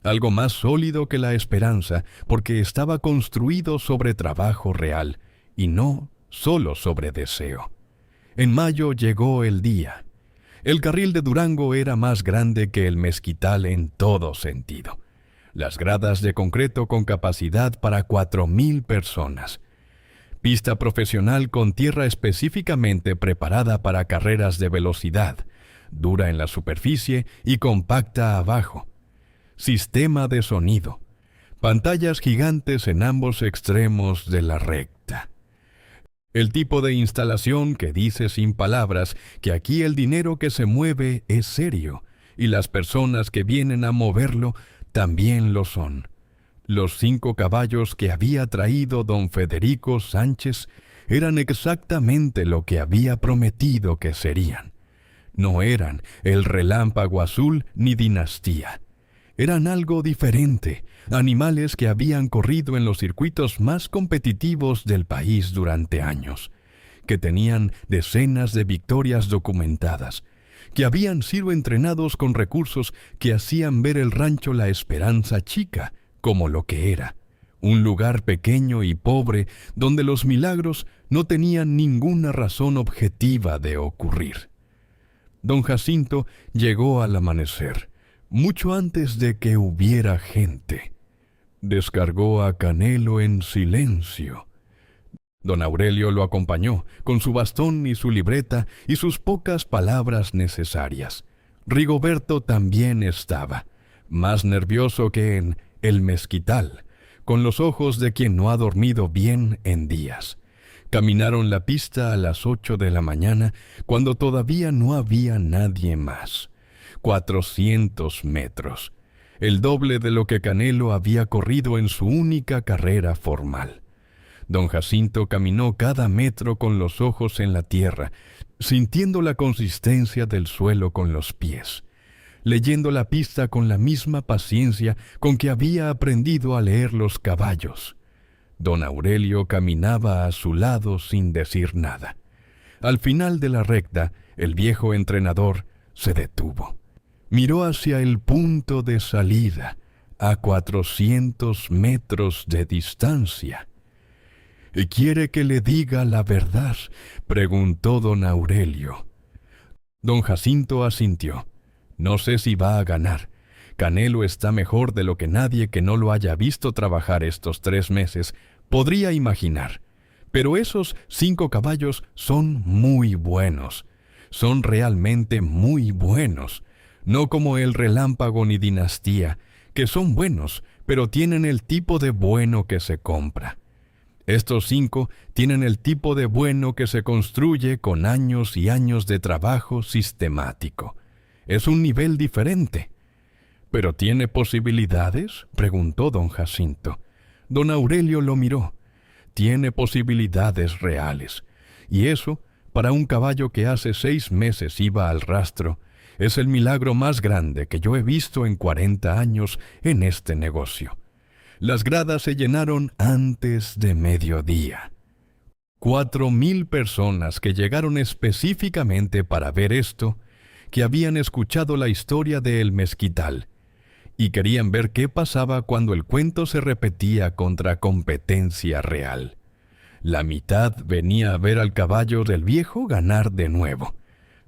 Algo más sólido que la esperanza, porque estaba construido sobre trabajo real, y no solo sobre deseo. En mayo llegó el día. El carril de Durango era más grande que el Mezquital en todo sentido. Las gradas de concreto con capacidad para 4,000 personas. Pista profesional con tierra específicamente preparada para carreras de velocidad, dura en la superficie y compacta abajo. Sistema de sonido. Pantallas gigantes en ambos extremos de la recta. El tipo de instalación que dice sin palabras que aquí el dinero que se mueve es serio y las personas que vienen a moverlo también lo son. Los 5 caballos que había traído don Federico Sánchez eran exactamente lo que había prometido que serían. No eran el Relámpago Azul ni Dinastía. Eran algo diferente, animales que habían corrido en los circuitos más competitivos del país durante años, que tenían decenas de victorias documentadas, que habían sido entrenados con recursos que hacían ver el rancho La Esperanza chica como lo que era, un lugar pequeño y pobre donde los milagros no tenían ninguna razón objetiva de ocurrir. Don Jacinto llegó al amanecer, mucho antes de que hubiera gente. Descargó a Canelo en silencio. Don Aurelio lo acompañó, con su bastón y su libreta y sus pocas palabras necesarias. Rigoberto también estaba, más nervioso que en El Mezquital, con los ojos de quien no ha dormido bien en días. Caminaron la pista a las 8 de la mañana, cuando todavía no había nadie más. 400 metros, el doble de lo que Canelo había corrido en su única carrera formal. Don Jacinto caminó cada metro con los ojos en la tierra, sintiendo la consistencia del suelo con los pies, leyendo la pista con la misma paciencia con que había aprendido a leer los caballos. Don Aurelio caminaba a su lado sin decir nada. Al final de la recta, el viejo entrenador se detuvo. Miró hacia el punto de salida, a 400 metros de distancia. ¿Quiere que le diga la verdad?, preguntó don Aurelio. Don Jacinto asintió. No sé si va a ganar. Canelo está mejor de lo que nadie que no lo haya visto trabajar estos 3 meses podría imaginar. Pero esos 5 caballos son muy buenos. Son realmente muy buenos. No como el Relámpago ni Dinastía, que son buenos, pero tienen el tipo de bueno que se compra. Estos 5 tienen el tipo de bueno que se construye con años y años de trabajo sistemático. Es un nivel diferente. ¿Pero tiene posibilidades?, preguntó don Jacinto. Don Aurelio lo miró. Tiene posibilidades reales. Y eso, para un caballo que hace 6 meses iba al rastro, es el milagro más grande que yo he visto en 40 años en este negocio. Las gradas se llenaron antes de mediodía. 4,000 personas que llegaron específicamente para ver esto, que habían escuchado la historia de El Mezquital, y querían ver qué pasaba cuando el cuento se repetía contra competencia real. La mitad venía a ver al caballo del viejo ganar de nuevo.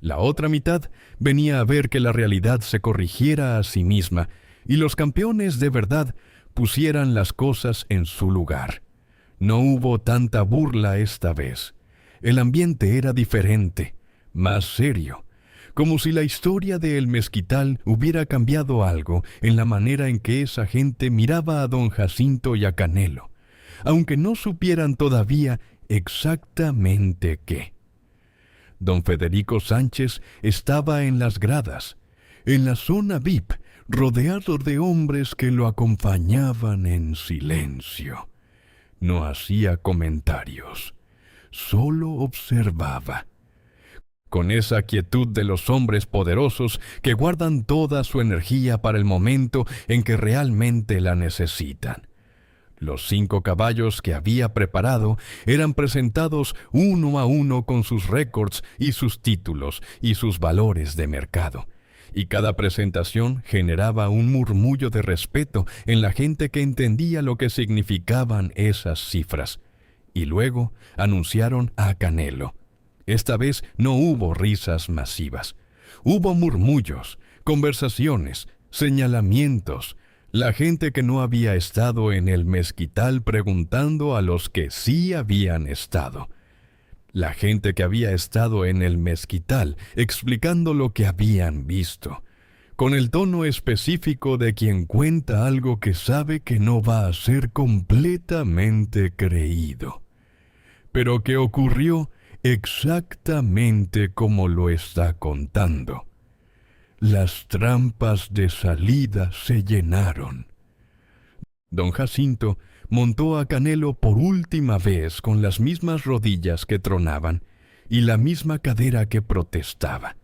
La otra mitad venía a ver que la realidad se corrigiera a sí misma y los campeones de verdad pusieran las cosas en su lugar. No hubo tanta burla esta vez. El ambiente era diferente, más serio, como si la historia de El Mezquital hubiera cambiado algo en la manera en que esa gente miraba a don Jacinto y a Canelo, aunque no supieran todavía exactamente qué. Don Federico Sánchez estaba en las gradas, en la zona VIP, rodeado de hombres que lo acompañaban en silencio. No hacía comentarios, solo observaba. Con esa quietud de los hombres poderosos que guardan toda su energía para el momento en que realmente la necesitan. Los 5 caballos que había preparado eran presentados uno a uno con sus récords y sus títulos y sus valores de mercado. Y cada presentación generaba un murmullo de respeto en la gente que entendía lo que significaban esas cifras. Y luego anunciaron a Canelo. Esta vez no hubo risas masivas. Hubo murmullos, conversaciones, señalamientos. La gente que no había estado en el mezquital preguntando a los que sí habían estado. La gente que había estado en el mezquital explicando lo que habían visto, con el tono específico de quien cuenta algo que sabe que no va a ser completamente creído, pero que ocurrió exactamente como lo está contando. Las trampas de salida se llenaron. Don Jacinto montó a Canelo por última vez con las mismas rodillas que tronaban y la misma cadera que protestaba.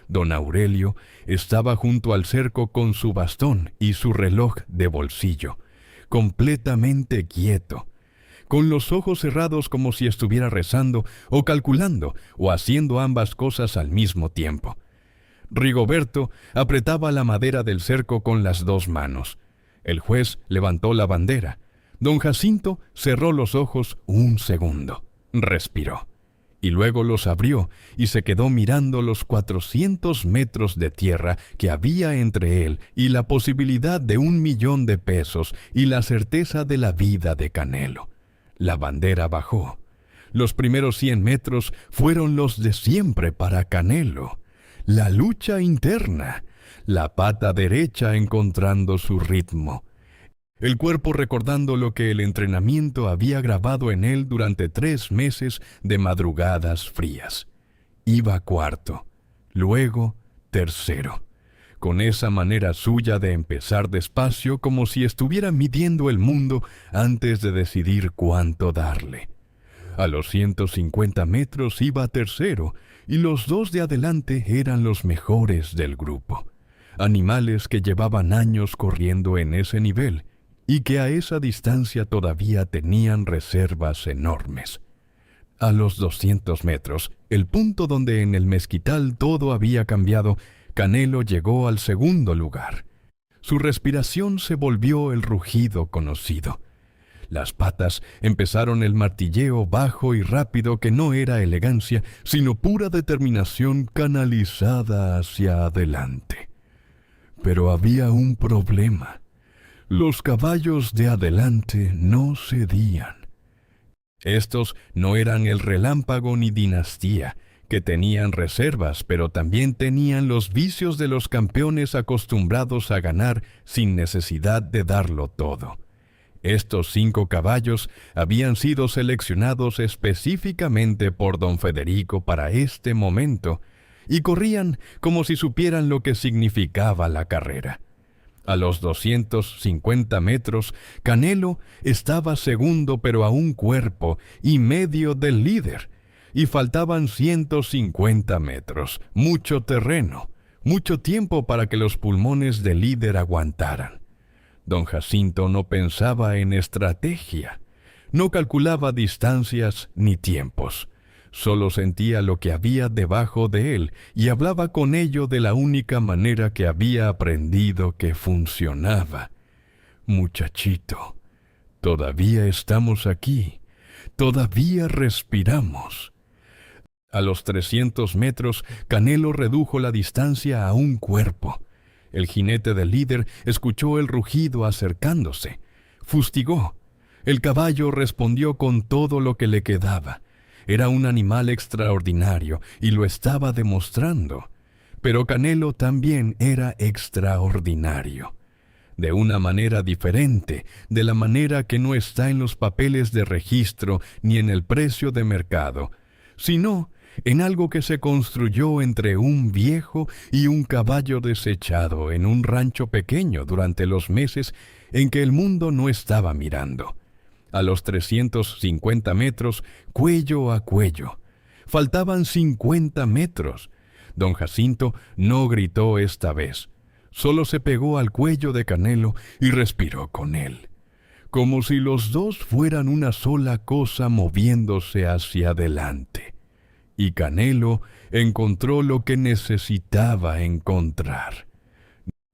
Don Aurelio estaba junto al cerco con su bastón y su reloj de bolsillo, completamente quieto, con los ojos cerrados como si estuviera rezando o calculando o haciendo ambas cosas al mismo tiempo. Rigoberto apretaba la madera del cerco con las 2 manos. El juez levantó la bandera. Don Jacinto cerró los ojos un segundo. Respiró. Y luego los abrió y se quedó mirando los 400 metros de tierra que había entre él y la posibilidad de $1.000.000 y la certeza de la vida de Canelo. La bandera bajó. Los primeros 100 metros fueron los de siempre para Canelo. La lucha interna, la pata derecha encontrando su ritmo, el cuerpo recordando lo que el entrenamiento había grabado en él durante 3 meses de madrugadas frías. Iba cuarto, luego tercero, con esa manera suya de empezar despacio como si estuviera midiendo el mundo antes de decidir cuánto darle. A los 150 metros iba tercero, y los 2 de adelante eran los mejores del grupo. Animales que llevaban años corriendo en ese nivel, y que a esa distancia todavía tenían reservas enormes. A los 200 metros, el punto donde en el mezquital todo había cambiado, Canelo llegó al segundo lugar. Su respiración se volvió el rugido conocido. Las patas empezaron el martilleo bajo y rápido que no era elegancia, sino pura determinación canalizada hacia adelante. Pero había un problema. Los caballos de adelante no cedían. Estos no eran el Relámpago ni Dinastía, que tenían reservas, pero también tenían los vicios de los campeones acostumbrados a ganar sin necesidad de darlo todo. Estos 5 caballos habían sido seleccionados específicamente por don Federico para este momento y corrían como si supieran lo que significaba la carrera. A los 250 metros, Canelo estaba segundo pero a un cuerpo y medio del líder, y faltaban 150 metros, mucho terreno, mucho tiempo para que los pulmones del líder aguantaran. Don Jacinto no pensaba en estrategia, no calculaba distancias ni tiempos. Solo sentía lo que había debajo de él y hablaba con ello de la única manera que había aprendido que funcionaba. Muchachito, todavía estamos aquí, todavía respiramos. A los 300 metros, Canelo redujo la distancia a un cuerpo. El jinete del líder escuchó el rugido acercándose. Fustigó. El caballo respondió con todo lo que le quedaba. Era un animal extraordinario y lo estaba demostrando. Pero Canelo también era extraordinario. De una manera diferente, de la manera que no está en los papeles de registro ni en el precio de mercado, sino en algo que se construyó entre un viejo y un caballo desechado en un rancho pequeño durante los meses en que el mundo no estaba mirando. A los 350 metros, cuello a cuello. Faltaban 50 metros. Don Jacinto no gritó esta vez. Solo se pegó al cuello de Canelo y respiró con él, como si los dos fueran una sola cosa moviéndose hacia adelante. Y Canelo encontró lo que necesitaba encontrar.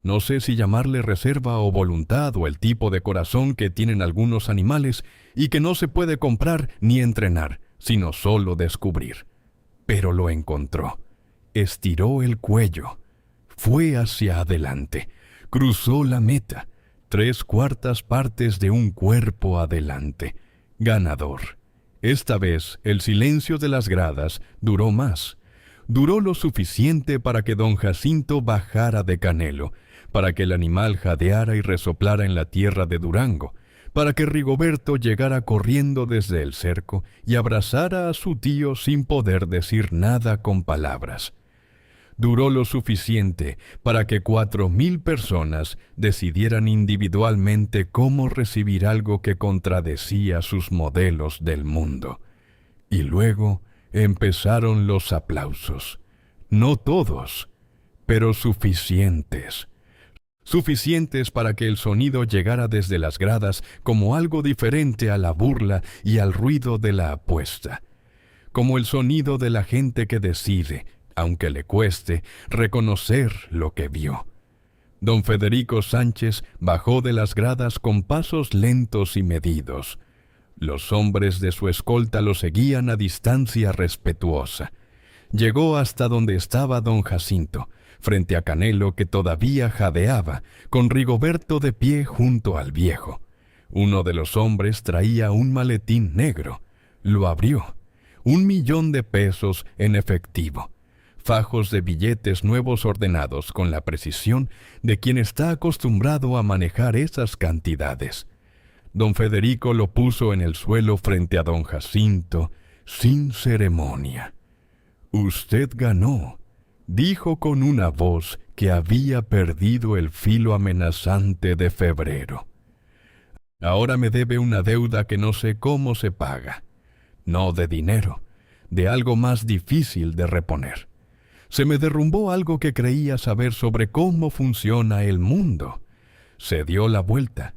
No sé si llamarle reserva o voluntad o el tipo de corazón que tienen algunos animales y que no se puede comprar ni entrenar, sino solo descubrir. Pero lo encontró. Estiró el cuello. Fue hacia adelante. Cruzó la meta. 3/4 partes de un cuerpo adelante. Ganador. Esta vez el silencio de las gradas duró más. Duró lo suficiente para que don Jacinto bajara de Canelo, para que el animal jadeara y resoplara en la tierra de Durango, para que Rigoberto llegara corriendo desde el cerco y abrazara a su tío sin poder decir nada con palabras. Duró lo suficiente para que 4,000 personas decidieran individualmente cómo recibir algo que contradecía sus modelos del mundo. Y luego empezaron los aplausos. No todos, pero suficientes. Suficientes para que el sonido llegara desde las gradas como algo diferente a la burla y al ruido de la apuesta. Como el sonido de la gente que decide, aunque le cueste, reconocer lo que vio. Don Federico Sánchez bajó de las gradas con pasos lentos y medidos. Los hombres de su escolta lo seguían a distancia respetuosa. Llegó hasta donde estaba don Jacinto, frente a Canelo que todavía jadeaba, con Rigoberto de pie junto al viejo. Uno de los hombres traía un maletín negro. Lo abrió. 1,000,000 de pesos en efectivo. Fajos de billetes nuevos ordenados con la precisión de quien está acostumbrado a manejar esas cantidades. Don Federico lo puso en el suelo frente a don Jacinto, sin ceremonia. «Usted ganó», dijo con una voz que había perdido el filo amenazante de febrero. «Ahora me debe una deuda que no sé cómo se paga. No de dinero, de algo más difícil de reponer. Se me derrumbó algo que creía saber sobre cómo funciona el mundo. Se dio la vuelta,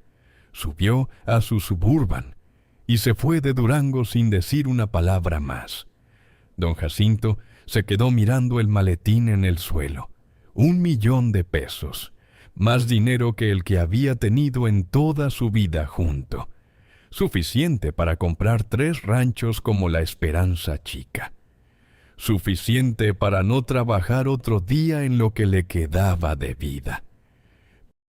subió a su Suburban y se fue de Durango sin decir una palabra más. Don Jacinto se quedó mirando el maletín en el suelo. 1,000,000 de pesos, más dinero que el que había tenido en toda su vida junto. Suficiente para comprar 3 ranchos como la Esperanza Chica. Suficiente para no trabajar otro día en lo que le quedaba de vida.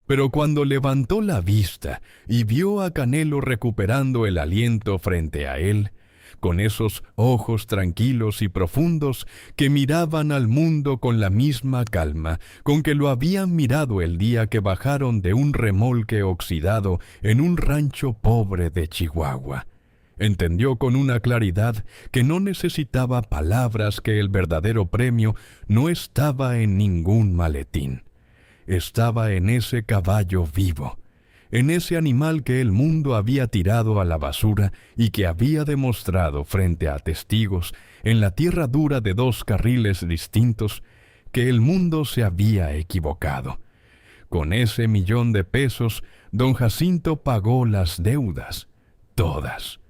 Pero cuando levantó la vista y vio a Canelo recuperando el aliento frente a él, con esos ojos tranquilos y profundos que miraban al mundo con la misma calma con que lo habían mirado el día que bajaron de un remolque oxidado en un rancho pobre de Chihuahua, entendió con una claridad que no necesitaba palabras que el verdadero premio no estaba en ningún maletín. Estaba en ese caballo vivo, en ese animal que el mundo había tirado a la basura y que había demostrado frente a testigos en la tierra dura de 2 carriles distintos que el mundo se había equivocado. Con ese 1,000,000 de pesos, don Jacinto pagó las deudas, todas,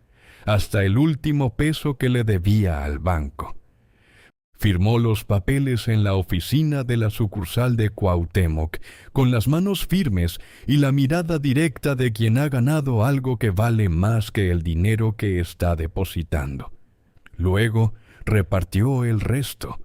hasta el último peso que le debía al banco. Firmó los papeles en la oficina de la sucursal de Cuauhtémoc, con las manos firmes y la mirada directa de quien ha ganado algo que vale más que el dinero que está depositando. Luego repartió el resto,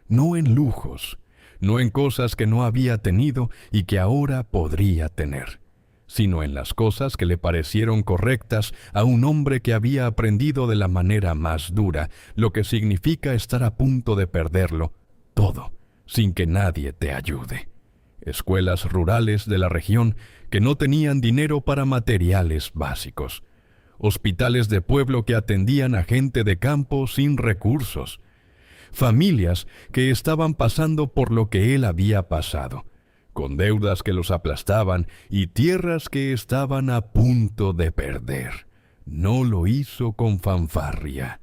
no en lujos, no en cosas que no había tenido y que ahora podría tener, sino en las cosas que le parecieron correctas a un hombre que había aprendido de la manera más dura lo que significa estar a punto de perderlo todo, sin que nadie te ayude. Escuelas rurales de la región que no tenían dinero para materiales básicos. Hospitales de pueblo que atendían a gente de campo sin recursos. Familias que estaban pasando por lo que él había pasado, con deudas que los aplastaban y tierras que estaban a punto de perder. No lo hizo con fanfarria.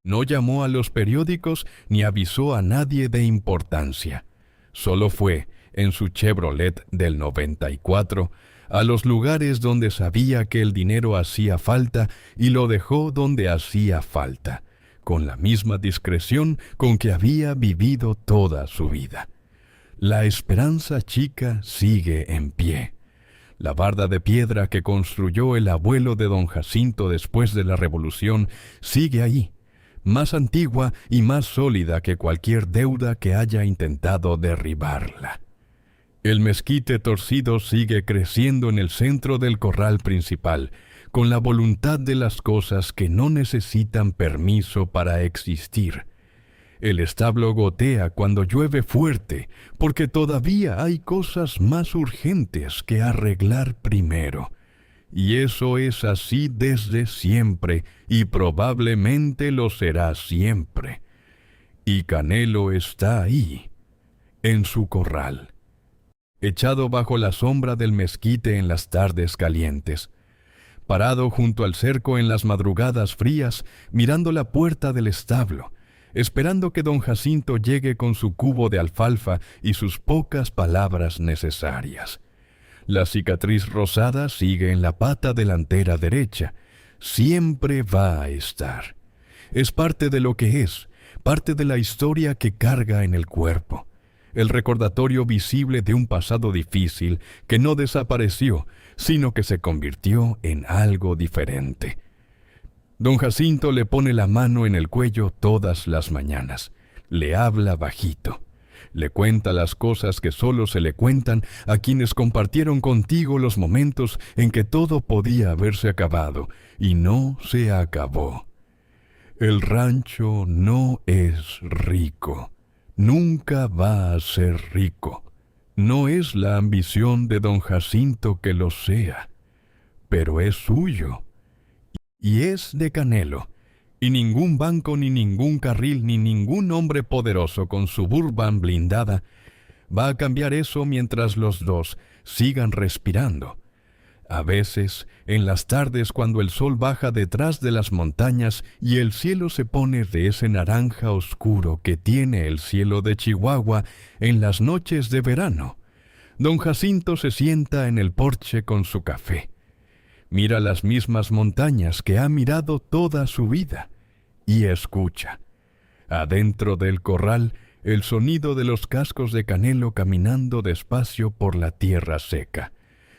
No llamó a los periódicos ni avisó a nadie de importancia. Solo fue, en su Chevrolet del 94, a los lugares donde sabía que el dinero hacía falta y lo dejó donde hacía falta, con la misma discreción con que había vivido toda su vida. La esperanza chica sigue en pie. La barda de piedra que construyó el abuelo de don Jacinto después de la Revolución sigue ahí, más antigua y más sólida que cualquier deuda que haya intentado derribarla. El mezquite torcido sigue creciendo en el centro del corral principal, con la voluntad de las cosas que no necesitan permiso para existir. El establo gotea cuando llueve fuerte, porque todavía hay cosas más urgentes que arreglar primero. Y eso es así desde siempre, y probablemente lo será siempre. Y Canelo está ahí, en su corral, echado bajo la sombra del mezquite en las tardes calientes, parado junto al cerco en las madrugadas frías, mirando la puerta del establo, esperando que don Jacinto llegue con su cubo de alfalfa y sus pocas palabras necesarias. La cicatriz rosada sigue en la pata delantera derecha. Siempre va a estar. Es parte de lo que es, parte de la historia que carga en el cuerpo. El recordatorio visible de un pasado difícil que no desapareció, sino que se convirtió en algo diferente. Don Jacinto le pone la mano en el cuello todas las mañanas. Le habla bajito. Le cuenta las cosas que solo se le cuentan a quienes compartieron contigo los momentos en que todo podía haberse acabado, y no se acabó. El rancho no es rico. Nunca va a ser rico. No es la ambición de don Jacinto que lo sea, pero es suyo. Y es de Canelo, y ningún banco, ni ningún carril, ni ningún hombre poderoso con Suburban blindada va a cambiar eso mientras los dos sigan respirando. A veces, en las tardes cuando el sol baja detrás de las montañas y el cielo se pone de ese naranja oscuro que tiene el cielo de Chihuahua en las noches de verano, don Jacinto se sienta en el porche con su café. Mira las mismas montañas que ha mirado toda su vida y escucha, adentro del corral, el sonido de los cascos de Canelo caminando despacio por la tierra seca,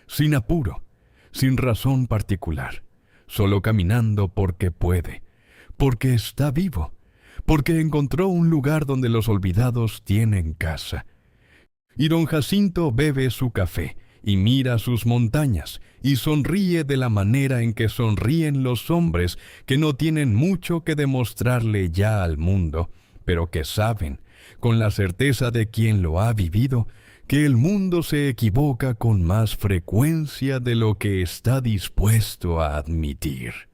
sin apuro, sin razón particular, solo caminando porque puede, porque está vivo, porque encontró un lugar donde los olvidados tienen casa. Y don Jacinto bebe su café y mira sus montañas, y sonríe de la manera en que sonríen los hombres que no tienen mucho que demostrarle ya al mundo, pero que saben, con la certeza de quien lo ha vivido, que el mundo se equivoca con más frecuencia de lo que está dispuesto a admitir.